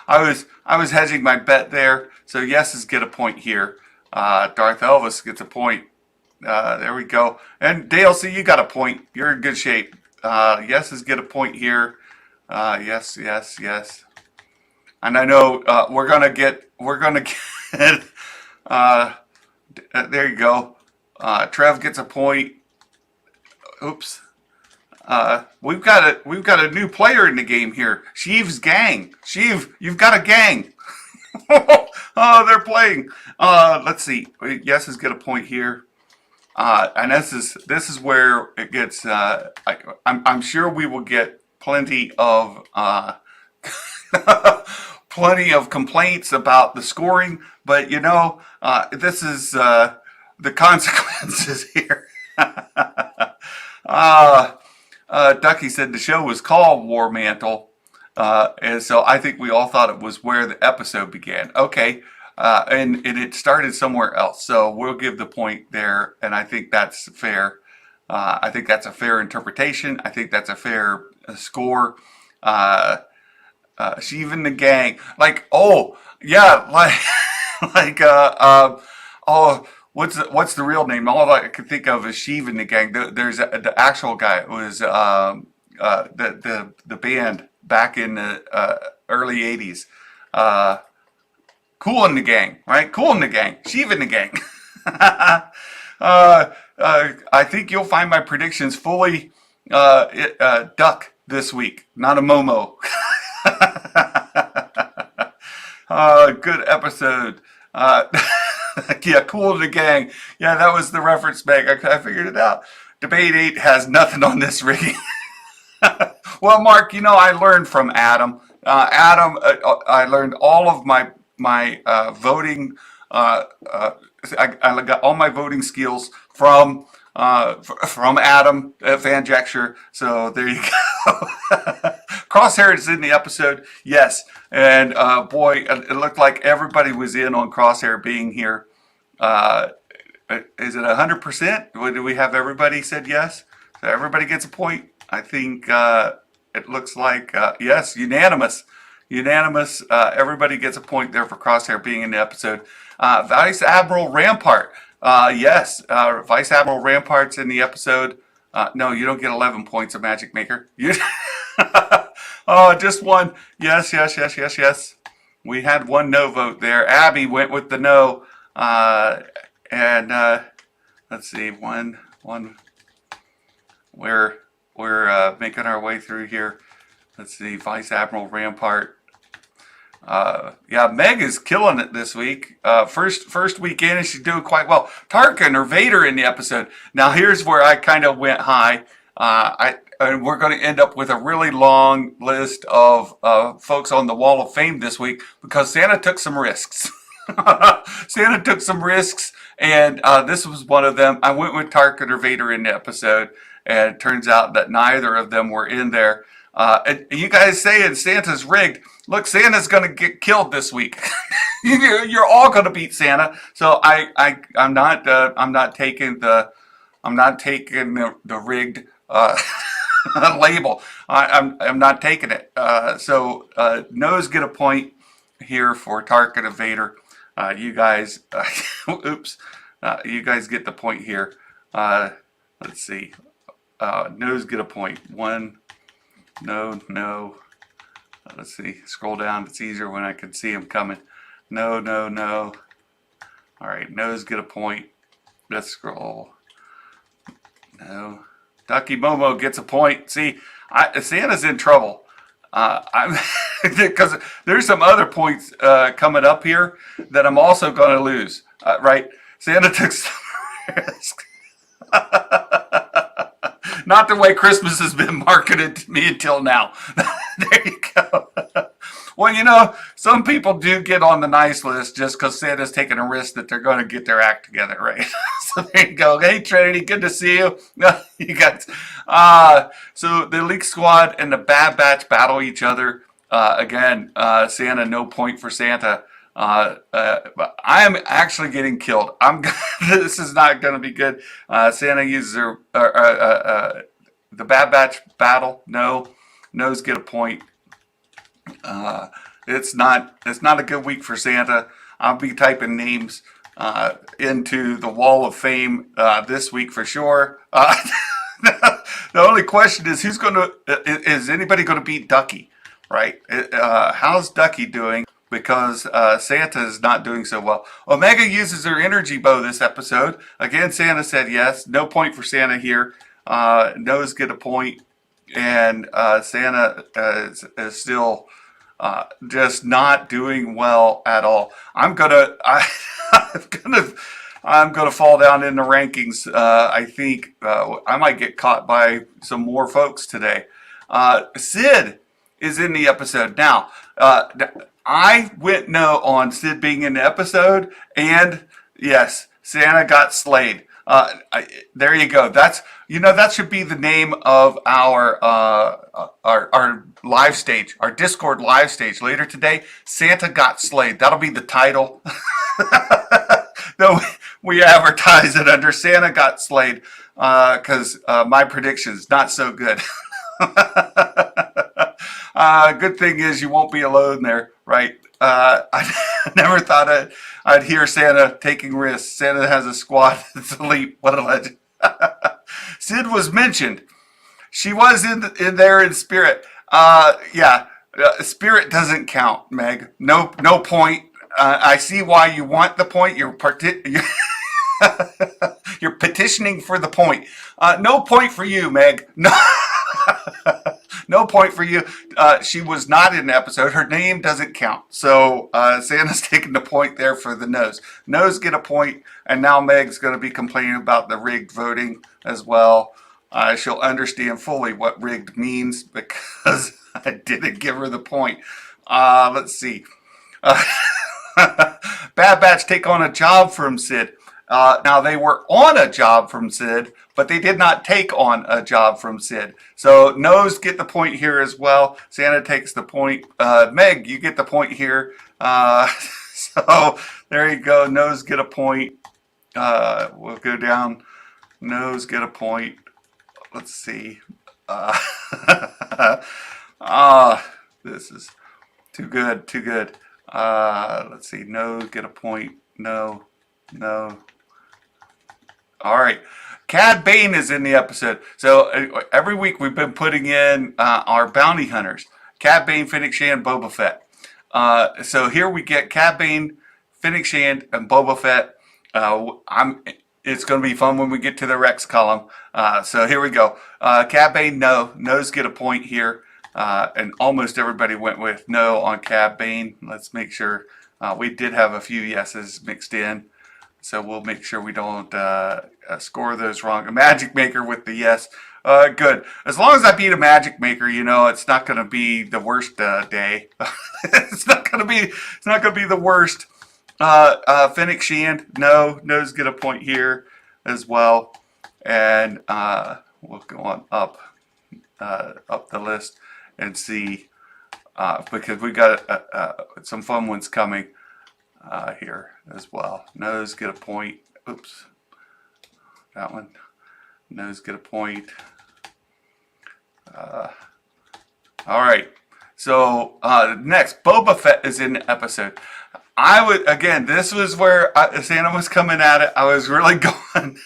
was hedging my bet there. So yeses get a point here. Darth Elvis gets a point. There we go. And Dale, see, you got a point. You're in good shape. Yeses get a point here. Yes. And I know we're gonna get there you go. Trev gets a point. Oops. We've got a new player in the game here. Sheev's gang. Sheev, you've got a gang. Oh, they're playing. Let's see. Yeses get a point here. And this is where it gets. I'm sure we will get plenty of plenty of complaints about the scoring, but you know, this is the consequences here. Ducky said the show was called War Mantle, and so I think we all thought it was where the episode began. Okay. And it started somewhere else, so we'll give the point there, and I think that's fair. I think that's a fair interpretation. I think that's a fair score. Sheev and the gang, like, oh yeah, oh, what's the real name? All I can think of is Sheev and the gang. There's the actual guy. It was the band back in the early '80s. Cool in the gang, right? Cool in the gang. Sheev in the gang. I think you'll find my predictions fully duck this week, not a Momo. Good episode. Yeah, cool in the gang. Yeah, that was the reference back. I figured it out. Debate 8 has nothing on this rigging. Well, Mark, you know, I learned from Adam. I learned all of my voting. I got all my voting skills from Adam Fanjecture. So there you go. Crosshair is in the episode, yes, and boy, it looked like everybody was in on Crosshair being here. Is it 100%? Do we have everybody said yes? So everybody gets a point. I think it looks like yes, unanimous. Everybody gets a point there for Crosshair being in the episode. Vice Admiral Rampart. Yes, Vice Admiral Rampart's in the episode. No, you don't get 11 points of Magic Maker. You just one. Yes. We had one no vote there. Abby went with the no. And let's see, one. We're making our way through here. Let's see, Vice Admiral Rampart. Yeah, Meg is killing it this week. First weekend, and she's doing quite well. Tarkin or Vader in the episode. Now here's where I kind of went high. And we're going to end up with a really long list of folks on the Wall of Fame this week because Santa took some risks. Santa took some risks, and this was one of them. I went with Tarkin or Vader in the episode, and it turns out that neither of them were in there. And you guys saying Santa's rigged. Look, Santa's going to get killed this week. You're all going to beat Santa. So I'm not taking the rigged label. I'm not taking it. So no's get a point here for Tarkin and Vader. You guys, oops. You guys get the point here. Let's see. No's get a point. One. No. Let's see. Scroll down. It's easier when I can see them coming. No. All right. No's get a point. Let's scroll. No. Ducky Momo gets a point. See, Santa's in trouble. I'm because there's some other points coming up here that I'm also going to lose. Right? Santa took some risk. Not the way Christmas has been marketed to me until now. There you go. Well, some people do get on the nice list just because Santa's taking a risk that they're going to get their act together, right? So there you go. Hey, Trinity, good to see you. You guys. So the Elite Squad and the Bad Batch battle each other. Again, Santa, no point for Santa. I am actually getting killed. This is not going to be good. Santa uses the Bad Batch battle. No's get a point. It's not a good week for Santa. I'll be typing names into the Wall of Fame this week for sure. The only question is is anybody going to beat Ducky? Right? How's Ducky doing? Because Santa is not doing so well. Omega uses her energy bow this episode. Again, Santa said yes. No point for Santa here. No's get a point. And Santa is still just not doing well at all. I'm gonna fall down in the rankings. I think I might get caught by some more folks today. Sid is in the episode now. I went no on Sid being in the episode, and yes, Santa got slayed. There you go. That should be the name of our live stage, our Discord live stage later today. Santa got slayed. That'll be the title. Though we advertise it under Santa got slayed because my prediction's not so good. Good thing is you won't be alone there, right? I never thought I'd hear Santa taking risks. Santa has a squad that's elite. What a legend. Sid was mentioned. She was in there in spirit. Yeah, spirit doesn't count, Meg. No point. I see why you want the point. You're petitioning for the point. No point for you, Meg. No. No point for you. She was not in the episode. Her name doesn't count. So Santa's taking the point there for the nose. Nose get a point, and now Meg's going to be complaining about the rigged voting as well. She'll understand fully what rigged means because I didn't give her the point. Let's see. Bad Batch take on a job from Sid. Now, they were on a job from Sid, but they did not take on a job from Sid. So, no's get the point here as well. Santa takes the point. Meg, you get the point here. So, there you go. No's get a point. We'll go down. No's get a point. Let's see. This is too good. Let's see. No, get a point. No. All right. Cad Bane is in the episode. So every week we've been putting in our bounty hunters. Cad Bane, Fennec Shand, Boba Fett. So here we get Cad Bane, Fennec Shand, and Boba Fett. It's going to be fun when we get to the Rex column. So here we go. Cad Bane, no's get a point here. and almost everybody went with no on Cab Bane. Let's make sure. We did have a few yeses mixed in, so we'll make sure we don't score those wrong. A Magic Maker with the yes. Good. As long as I beat a Magic Maker, you know, it's not going to be the worst day. It's not going to be. It's not going to be the worst. Fennec Shand, no's get a point here as well, and we'll go on up the list and see because we got some fun ones coming here as well. No's get a point. Oops, that one. No's get a point. All right. So next, Boba Fett is in the episode. I would, again, this was where Santa was coming at it. I was really going,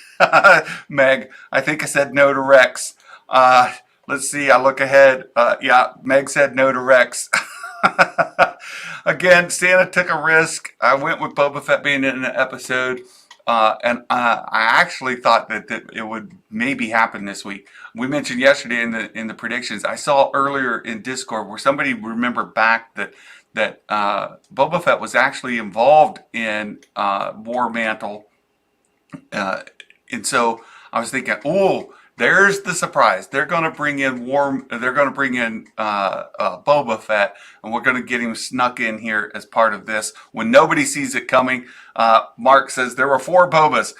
Meg, I think I said no to Rex. Let's see, I look ahead. Yeah, Meg said no to Rex. Again, Santa took a risk. I went with Boba Fett being in the episode. And I actually thought that it would maybe happen this week. We mentioned yesterday in the predictions. I saw earlier in Discord where somebody remembered back that Boba Fett was actually involved in War Mantle, and so I was thinking, oh, there's the surprise. They're going to bring in Boba Fett, and we're going to get him snuck in here as part of this when nobody sees it coming. Mark says there were 4 Bobas.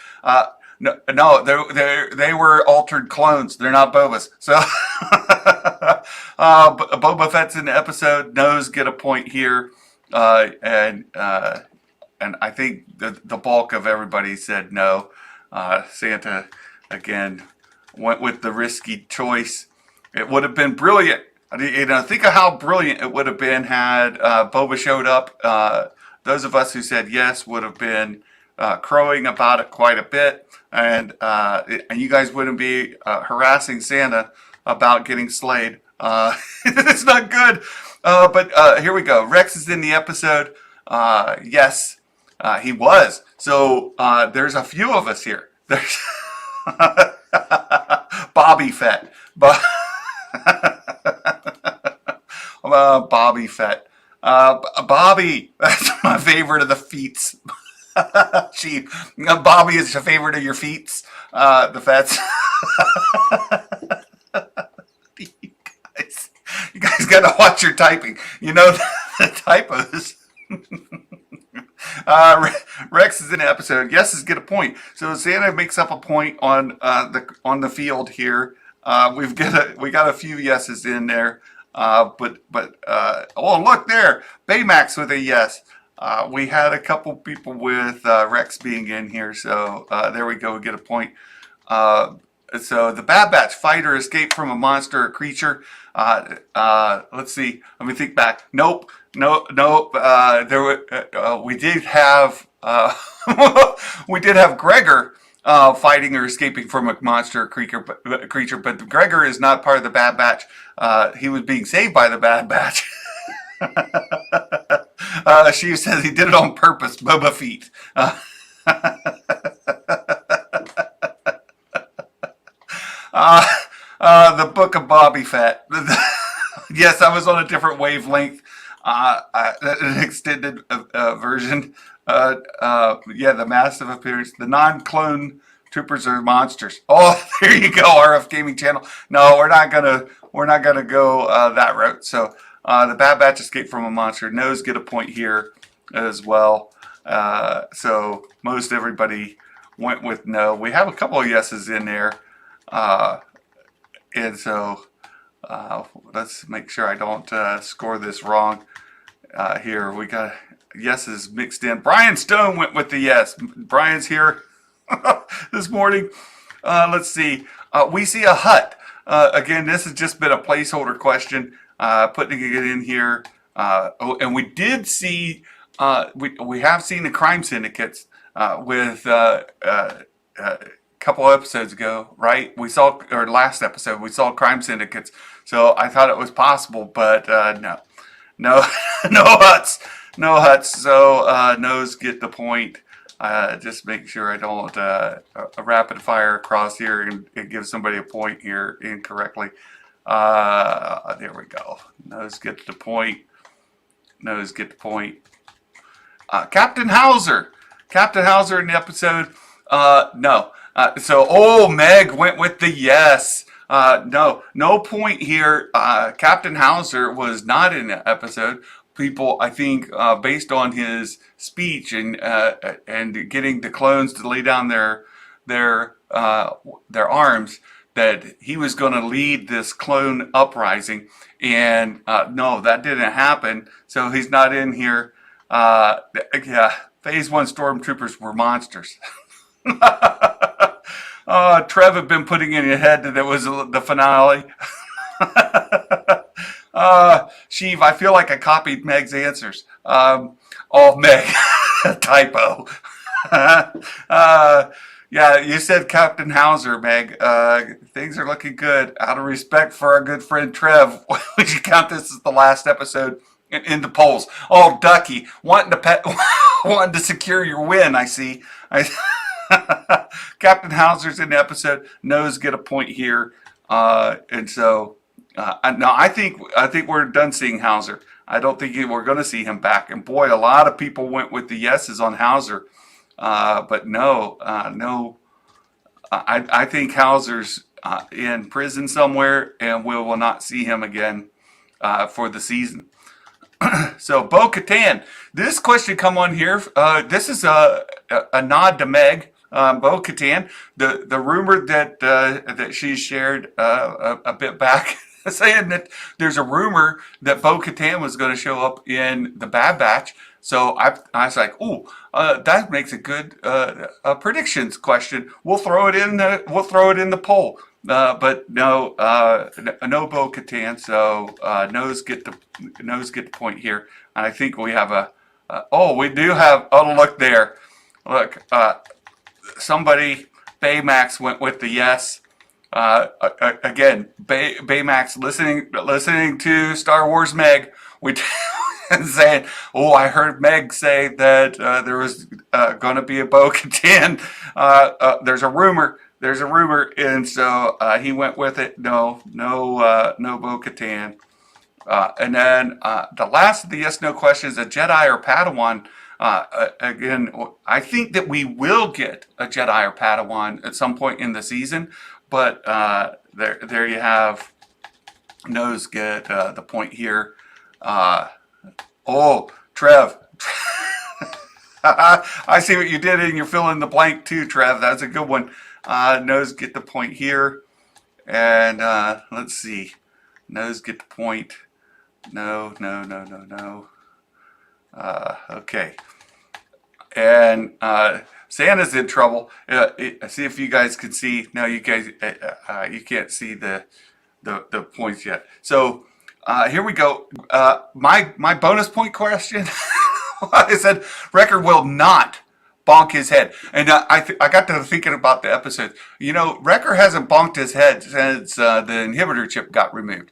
No, they were altered clones. They're not Bobas. So Boba Fett's in the episode. No's get a point here, and I think the bulk of everybody said no. Santa again went with the risky choice. It would have been brilliant. You know, think of how brilliant it would have been had Boba showed up. Those of us who said yes would have been crowing about it quite a bit, and you guys wouldn't be harassing Santa about getting slayed. It's not good. But here we go. Rex is in the episode. Yes, he was. So there's a few of us here. There's Bobby Fett. Bobby Fett. Bobby, that's my favorite of the feats. Bobby is your favorite of your feats. The Fets. You guys got to watch your typing. You know the typos. Rex is in the episode. Yeses get a point. So Santa makes up a point on the field here. We got a few yeses in there. Oh, look there, Baymax with a yes. We had a couple people with Rex being in here, so there we go. We get a point. So the Bad Batch fighter escaped from a monster or creature. Let's see. Let me think back. Nope. There were, we did have we did have Gregor fighting or escaping from a monster or creature, but Gregor is not part of the Bad Batch. He was being saved by the Bad Batch. She says he did it on purpose. Boba Fett. The Book of Bobby Fett. Yes, I was on a different wavelength. An extended version. Yeah, the massive appearance. The non-clone troopers are monsters. Oh, there you go, RF Gaming Channel. No, we're not gonna go that route. So the Bad Batch escaped from a monster. No's get a point here as well. So most everybody went with no. We have a couple of yeses in there. And so let's make sure I don't score this wrong here. We got yeses mixed in. Brian Stone went with the yes. Brian's here this morning. Let's see. We see a hut. Again, this has just been a placeholder question. Putting it in here. And we did see, we have seen the crime syndicates with couple episodes ago, right? We saw, or last episode, we saw crime syndicates. So I thought it was possible, but no huts. So no's get the point. Just make sure I don't a rapid fire across here and give somebody a point here incorrectly. There we go. Nose get the point. Nose get the point. Captain Hauser. Captain Hauser in the episode. No. Meg went with the yes. No point here. Captain Hauser was not in the episode. People, I think, based on his speech and getting the clones to lay down their arms, that he was going to lead this clone uprising, and no, that didn't happen. So he's not in here. Yeah, Phase 1 stormtroopers were monsters. Trev had been putting in your head that it was the finale. Sheev, I feel like I copied Meg's answers. Meg, typo. Yeah, you said Captain Hauser, Meg. Things are looking good. Out of respect for our good friend Trev, would you count this as the last episode in the polls? Oh, Ducky, wanting to secure your win, I see. Captain Hauser's in the episode. Nose get a point here. And so, no, I think we're done seeing Hauser. I don't think we're going to see him back. And boy, a lot of people went with the yeses on Hauser. But no. I think Hauser's in prison somewhere, and we will not see him again for the season. So, Bo-Katan, this question come on here. This is a nod to Meg. Bo-Katan, the rumor that she shared a bit back, saying that there's a rumor that Bo-Katan was going to show up in the Bad Batch. So I was like, ooh, that makes a good predictions question. We'll throw it in the poll. But no Bo-Katan. So nose get the point here. And I think we have we do have. Oh, look there. Look, somebody Baymax went with the yes. Again, Baymax listening to Star Wars Meg. And saying, oh, I heard Meg say that there was going to be a Bo-Katan. There's a rumor, and so he went with it. No Bo-Katan. And then the last of the yes/no questions: a Jedi or Padawan. Again, I think that we will get a Jedi or Padawan at some point in the season, but there you have. Nose get the point here. Trev. I see what you did, and you're filling the blank too, Trev. That's a good one. Nose get the point here. And let's see. Nose get the point. No. Okay. And Santa's in trouble. See if you guys can see. No, you guys, you can't see the points yet. So here we go. My bonus point question. I said Wrecker will not bonk his head, and I got to thinking about the episode. You know, Wrecker hasn't bonked his head since the inhibitor chip got removed.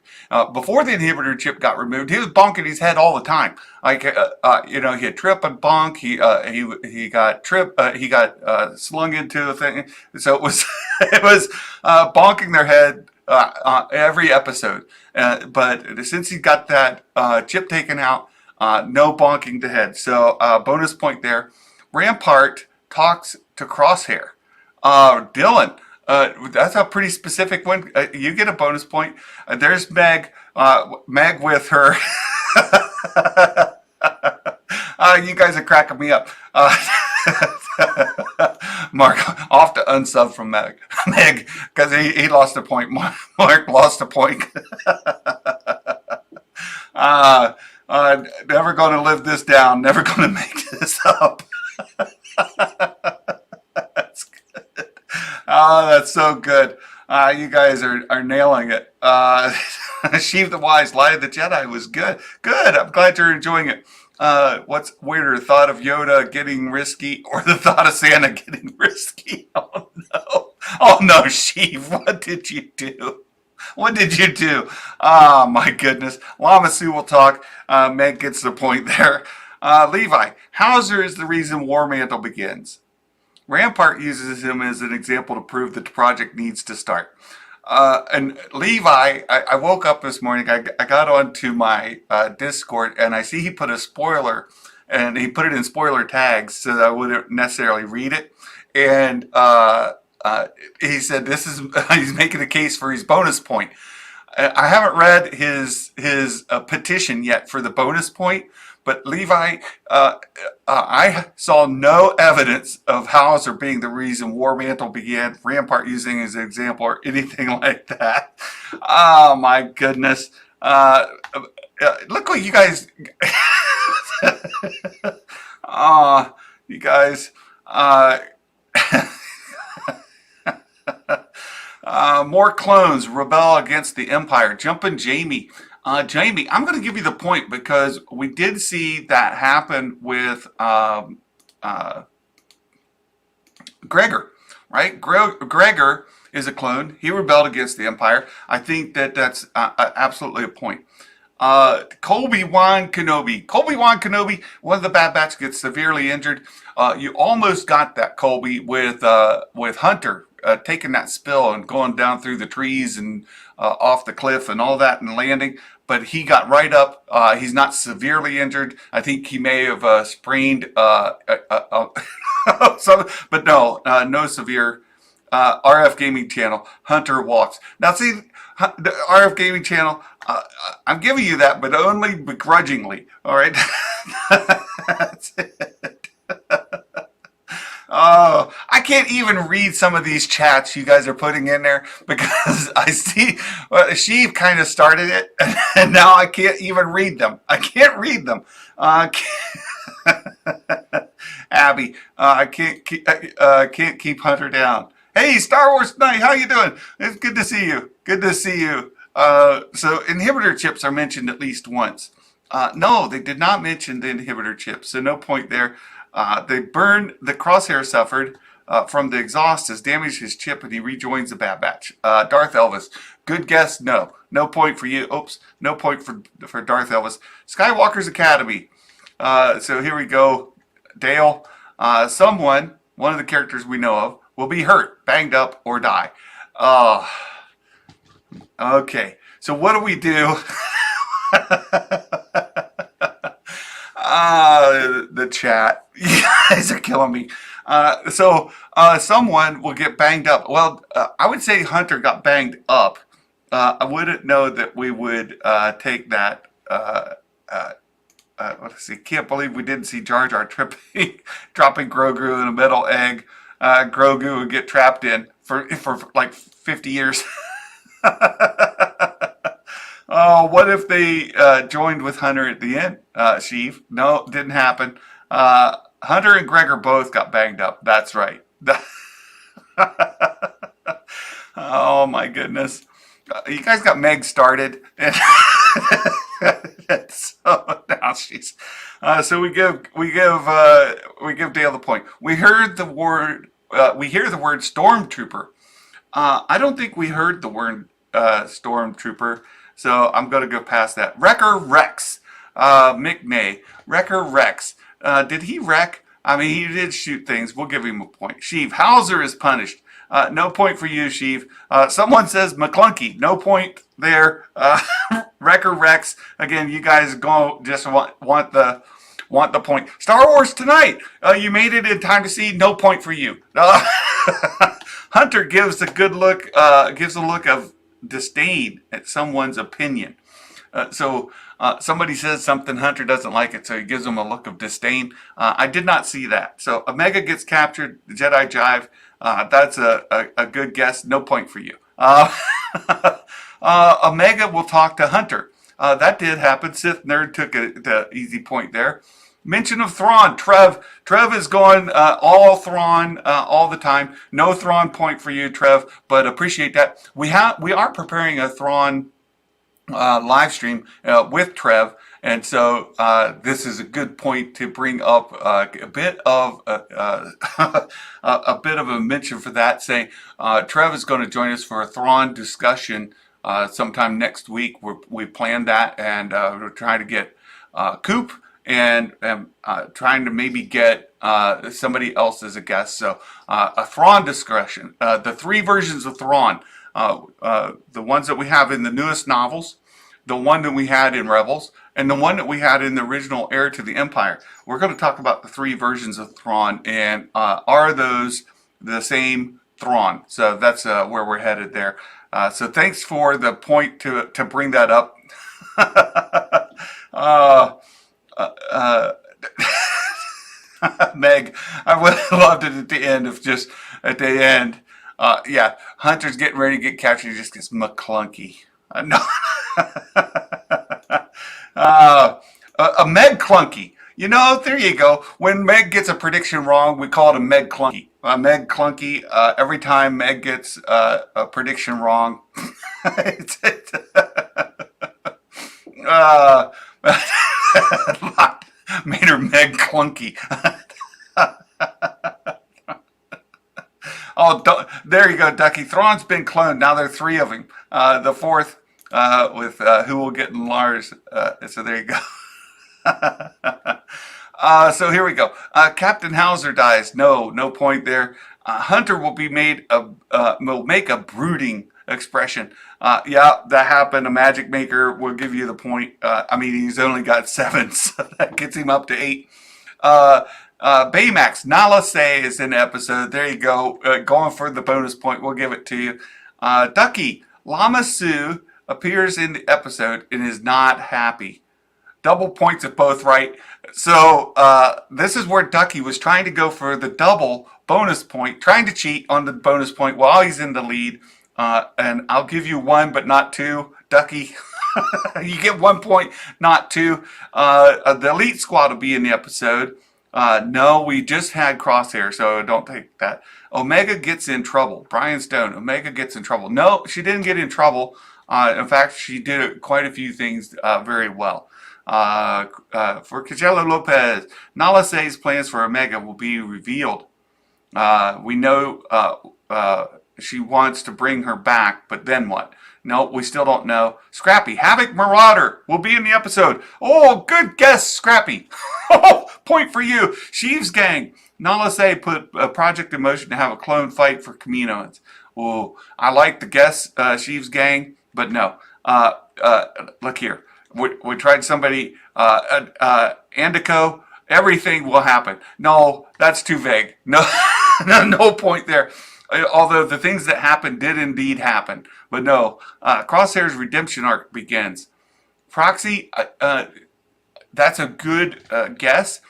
Before the inhibitor chip got removed, he was bonking his head all the time. Like he had trip and bonk. He got trip. He got slung into a thing. So it was bonking their head every episode. But since he got that chip taken out, no bonking the head. So bonus point there. Rampart talks to Crosshair. Dylan, that's a pretty specific one. You get a bonus point. There's Meg. Meg with her. You guys are cracking me up. Mark off to unsub from Meg because he lost a point. Mark lost a point. Never going to live this down. Never going to make this up. That's good. Oh, that's so good. You guys are nailing it. Sheev the Wise, Lie of the Jedi was good. Good. I'm glad you're enjoying it. What's weirder, the thought of Yoda getting risky or the thought of Santa getting risky? Oh no, Sheev, what did you do? What did you do? Oh my goodness. Lama Sue will talk. Meg gets the point there. Levi, Hauser is the reason War Mantle begins. Rampart uses him as an example to prove that the project needs to start. And Levi, I woke up this morning. I got onto my Discord, and I see he put a spoiler, and he put it in spoiler tags so that I wouldn't necessarily read it. And he said this is he's making a case for his bonus point. I haven't read his petition yet for the bonus point, but Levi, I saw no evidence of Hauser being the reason War Mantle began, Rampart using as an example, or anything like that. Oh my goodness! Look what you guys, you guys. More clones rebel against the Empire. Jumpinjamie. Jamie, I'm going to give you the point because we did see that happen with Gregor, right? Gregor is a clone. He rebelled against the Empire. I think that that's absolutely a point. Colby-Wan Kenobi. Colby-Wan Kenobi, one of the Bad Batch gets severely injured. You almost got that, Colby, with Hunter taking that spill and going down through the trees and off the cliff and all that and landing. But he got right up. He's not severely injured. I think he may have sprained some, but no severe. RF Gaming Channel, Hunter walks. Now see, the RF Gaming Channel, I'm giving you that, but only begrudgingly, all right? That's it. Oh, I can't even read some of these chats you guys are putting in there because I see she kind of started it, and now I can't even read them. I can't read them. Abby, I can't keep Hunter down. Hey, Star Wars Night, how you doing? It's good to see you. Good to see you. So inhibitor chips are mentioned at least once. No, they did not mention the inhibitor chips, so no point there. They burned, the crosshair suffered from the exhaust has damaged his chip and he rejoins the Bad Batch. Darth Elvis, good guess, no. No point for you. Oops, no point for Darth Elvis. Skywalker's Academy. So here we go. Dale, someone, one of the characters we know of, will be hurt, banged up, or die. Okay, so what do we do? The chat. You guys are killing me. So someone will get banged up. Well, I would say Hunter got banged up. I wouldn't know that we would take that. Let's see. Can't believe we didn't see Jar Jar dropping Grogu in a metal egg. Grogu would get trapped in for like 50 years. Oh, what if they joined with Hunter at the end, Sheev? No, didn't happen. Hunter and Gregor both got banged up. That's right. Oh my goodness. You guys got Meg started. So now she's so we give Dale the point. We heard the word we hear the word stormtrooper. I don't think we heard the word stormtrooper, so I'm going to go past that. Wrecker Rex, Miknay, Wrecker Rex. Did he wreck? I mean, he did shoot things. We'll give him a point. Sheev, Hauser is punished. No point for you, Sheev. Someone says McClunky. No point there. Wrecker Rex. Again, you guys go just want the point. Star Wars Tonight. You made it in time to see. No point for you. Hunter gives a good look. Gives a look of disdain at someone's opinion. So somebody says something, Hunter doesn't like it, so he gives them a look of disdain. I did not see that. So Omega gets captured, the Jedi Jive. That's a good guess. No point for you. Omega will talk to Hunter. That did happen. Sith Nerd took the easy point there. Mention of Thrawn. Trev is going all Thrawn all the time. No Thrawn point for you, Trev, but appreciate that. We are preparing a Thrawn live stream with Trev, and so this is a good point to bring up a bit of a bit of a mention for that. Saying Trev is going to join us for a Thrawn discussion sometime next week. We planned that, and we're trying to get Coop and trying to maybe get somebody else as a guest. So a Thrawn discussion, the three versions of Thrawn. the ones that we have in the newest novels, the one that we had in Rebels, and the one that we had in the original Heir to the Empire. We're going to talk about the 3 versions of Thrawn, and are those the same Thrawn? So that's where we're headed there. So thanks for the point to bring that up. Meg, I would have loved it at the end if just at the end, yeah, Hunter's getting ready to get captured. He just gets McClunky. No. A Meg Clunky. You know, there you go. When Meg gets a prediction wrong, we call it a Meg Clunky. Meg Clunky, every time Meg gets a prediction wrong, made her Meg Clunky. Oh, there you go, Ducky. Thrawn's been cloned. Now there are 3 of him. The 4th with who will get in Lars. So there you go. So here we go. Captain Hauser dies. No point there. Hunter will be made will make a brooding expression. Yeah, that happened. A magic maker will give you the point. I mean, he's only got 7, so that gets him up to 8. Baymax, Nala Say is in the episode. There you go. Going for the bonus point. We'll give it to you. Ducky, Lama Su appears in the episode and is not happy. Double points if both right. So this is where Ducky was trying to go for the double bonus point, trying to cheat on the bonus point while he's in the lead. And I'll give you 1, but not 2. Ducky, you get 1 point, not 2. The Elite Squad will be in the episode. No, we just had Crosshair, so don't take that. Omega gets in trouble. Brian Stone, Omega gets in trouble. No, she didn't get in trouble. In fact, she did quite a few things very well. For Cuscuela Lopez, Nala Say's plans for Omega will be revealed. We know she wants to bring her back, but then what? No, we still don't know. Scrappy, Havoc Marauder will be in the episode. Oh, good guess, Scrappy. Point for you. Sheaves Gang. Nala Say put a project in motion to have a clone fight for Kaminoans. Oh, I like the guess, Sheaves Gang, but no. Look here. We tried somebody, Andico, everything will happen. No, that's too vague. No, no point there. Although the things that happened did indeed happen. But no, Crosshair's redemption arc begins. Proxy, that's a good guess.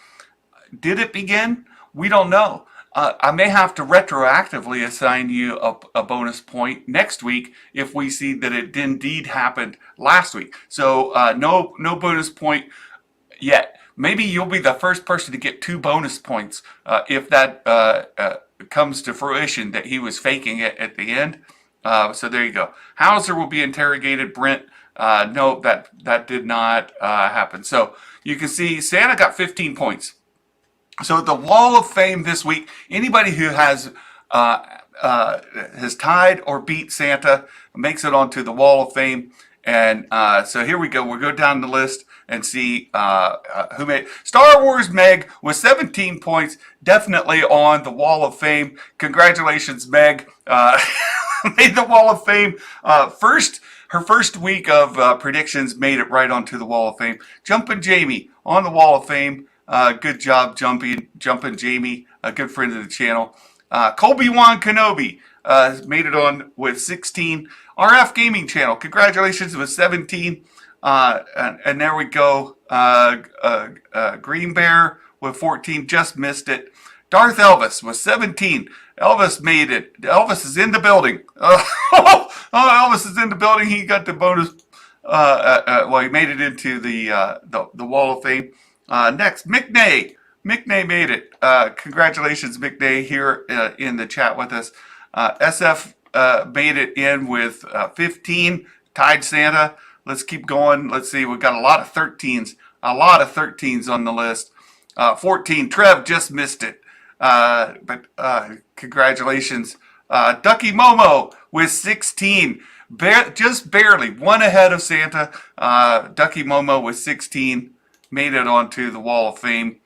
Did it begin? We don't know. I may have to retroactively assign you a bonus point next week if we see that it indeed happened last week. So no bonus point yet. Maybe you'll be the first person to get 2 bonus points if that comes to fruition that he was faking it at the end. So there you go. Hauser will be interrogated. Brent, no, that did not happen. So you can see Santa got 15 points. So the Wall of Fame this week, anybody who has tied or beat Santa makes it onto the Wall of Fame. And so here we go. We'll go down the list and see who made Star Wars Meg with 17 points, definitely on the Wall of Fame. Congratulations, Meg. Made the Wall of Fame. Her first week of predictions made it right onto the Wall of Fame. Jumpinjamie on the Wall of Fame. Good job, Jumpinjamie, a good friend of the channel. Colby-Wan Kenobi made it on with 16. RF Gaming Channel, congratulations with 17. And there we go. Green Bear with 14, just missed it. Darth Elvis with 17. Elvis made it. Elvis is in the building. Elvis is in the building. He got the bonus. Well, he made it into the Wall of Fame. Next, Miknay. Miknay made it. Congratulations, Miknay, here in the chat with us. SF made it in with 15. Tied Santa. Let's keep going. Let's see. We've got a lot of 13s. A lot of 13s on the list. 14. Trev just missed it. But congratulations. Ducky Momo with 16. Just barely. One ahead of Santa. Ducky Momo with 16. Made it onto the Wall of Fame.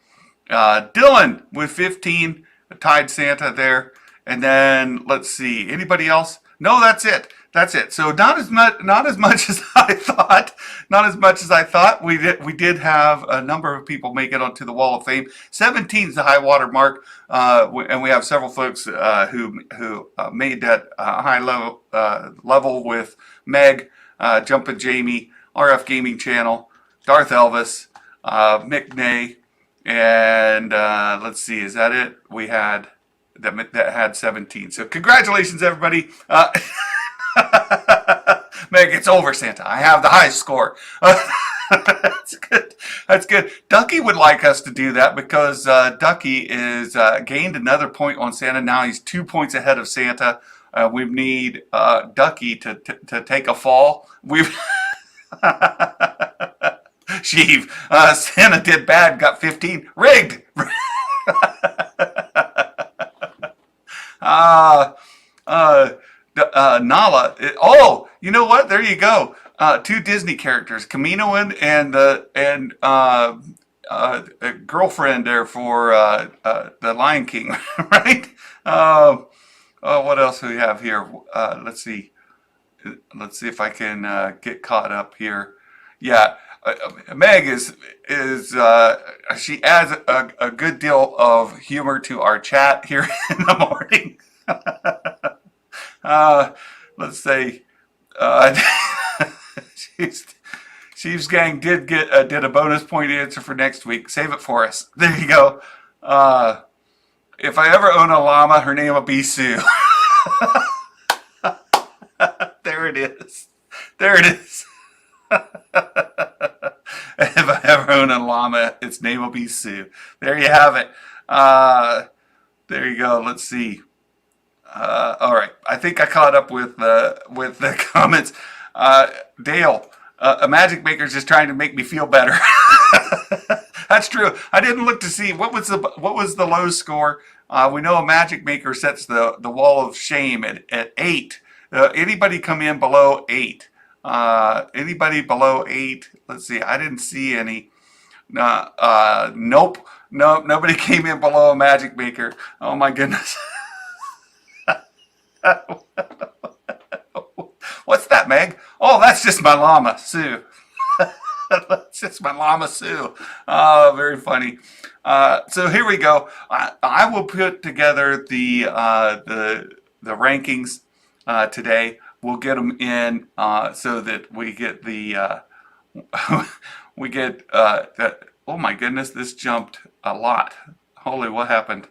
Dylan with 15. Tied Santa there. And then, let's see. Anybody else? No, that's it. That's it. So not as much as I thought. Not as much as I thought. We did have a number of people make it onto the Wall of Fame. 17 is the high water mark, and we have several folks who made that high level with Meg, jumpinjamie, RF Gaming Channel, Darth Elvis, Miknay, and let's see, is that it? We had that had 17. So congratulations, everybody. Meg, it's over, Santa. I have the highest score. That's good. That's good. Ducky would like us to do that because Ducky is gained another point on Santa. Now he's 2 points ahead of Santa. We need Ducky to take a fall. We've Sheev. Santa did bad, got 15. Rigged. Nala. Oh, you know what? There you go. Two Disney characters, Kaminoan and a girlfriend there for the Lion King, right? Oh, what else do we have here? Let's see. Let's see if I can get caught up here. Yeah, Meg is she adds a good deal of humor to our chat here in the morning. Let's say She's Gang did a bonus point answer for next week. Save it for us. There you go. If I ever own a llama, her name will be Sue. There it is. There it is. If I ever own a llama, its name will be Sue. There you have it. There you go. Let's see. All right. I think I caught up with the comments. Dale, a magic maker's just trying to make me feel better. That's true. I didn't look to see what was the low score. We know a magic maker sets the wall of shame at 8. Anybody come in below 8? Anybody below 8? Let's see. I didn't see any. Nope. No, nobody came in below a magic maker. Oh my goodness. What's that, Meg? Oh, that's just my llama, Sue. That's just my llama, Sue. Oh, very funny. So here we go. I will put together the rankings today. We'll get them in so that we get the we get that. Oh my goodness, this jumped a lot. Holy, what happened?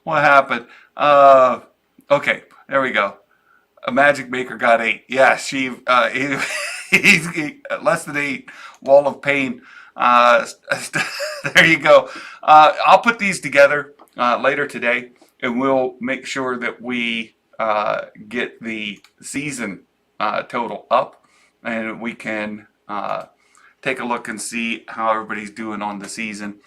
What happened? Okay, there we go. A magic maker got 8. Yeah, he's less than 8. Wall of pain. There you go. I'll put these together later today, and we'll make sure that we get the season total up, and we can take a look and see how everybody's doing on the season,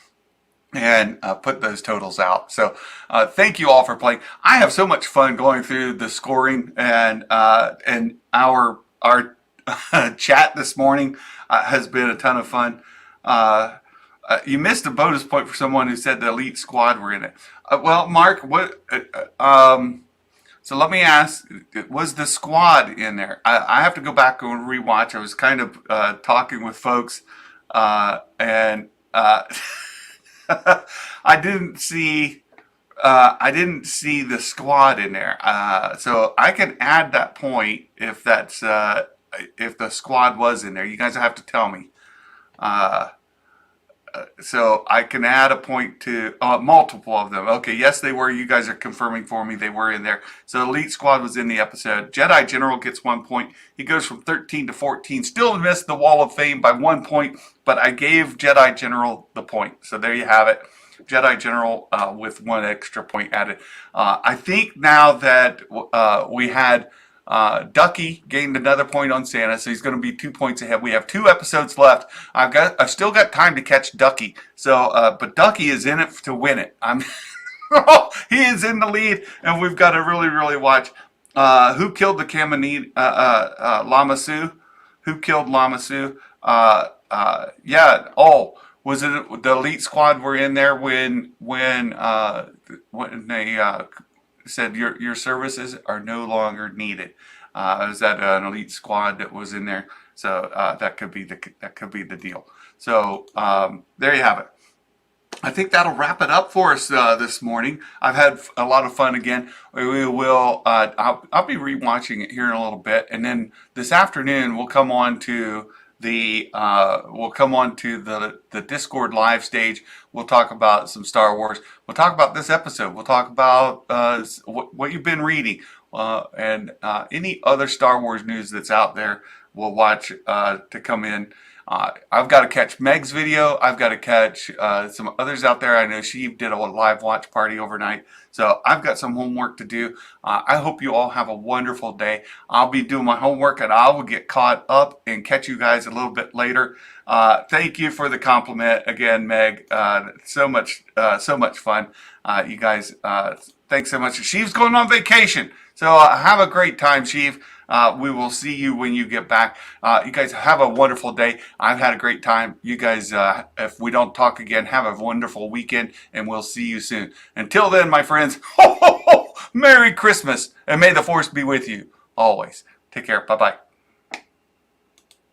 and put those totals out. So thank you all for playing. I have so much fun going through the scoring, and our chat this morning has been a ton of fun. You missed a bonus point for someone who said the elite squad were in it. Well, Mark, what? So let me ask: was the squad in there? I have to go back and rewatch. I was kind of talking with folks, and I didn't see the squad in there. So I can add that point if that's if the squad was in there. You guys have to tell me. So I can add a point to multiple of them. Okay, yes, they were. You guys are confirming for me they were in there. So Elite Squad was in the episode. JediGeneral gets 1 point. He goes from 13 to 14. Still missed the Wall of Fame by 1 point, but I gave JediGeneral the point. So there you have it. JediGeneral with 1 extra point added. I think now that we had Ducky gained another point on Santa, so he's going to be 2 points ahead. We have 2 episodes left. I've still got time to catch Ducky. So, but Ducky is in it to win it. He is in the lead, and we've got to really watch. Who killed the Lama Sue? Who killed Lama Sue? Yeah. Oh, was it the Elite Squad were in there when they said your services are no longer needed. Is that an elite squad that was in there? So that could be the deal. So there you have it. I think that'll wrap it up for us this morning. I've had a lot of fun again. We will. I'll be rewatching it here in a little bit, and then this afternoon we'll come on to the Discord live stage. We'll talk about some Star Wars. We'll talk about this episode. We'll talk about what you've been reading and any other Star Wars news that's out there. We'll watch to come in. I've got to catch Meg's video. I've got to catch some others out there. I know she did a live watch party overnight. So I've got some homework to do. I hope you all have a wonderful day. I'll be doing my homework and I will get caught up and catch you guys a little bit later. Thank you for the compliment again, Meg. So much fun. You guys, thanks so much. She's going on vacation. So have a great time, Sheev. We will see you when you get back. You guys have a wonderful day. I've had a great time. You guys, if we don't talk again, have a wonderful weekend, and we'll see you soon. Until then, my friends, ho, ho, ho, Merry Christmas, and may the Force be with you always. Take care. Bye-bye.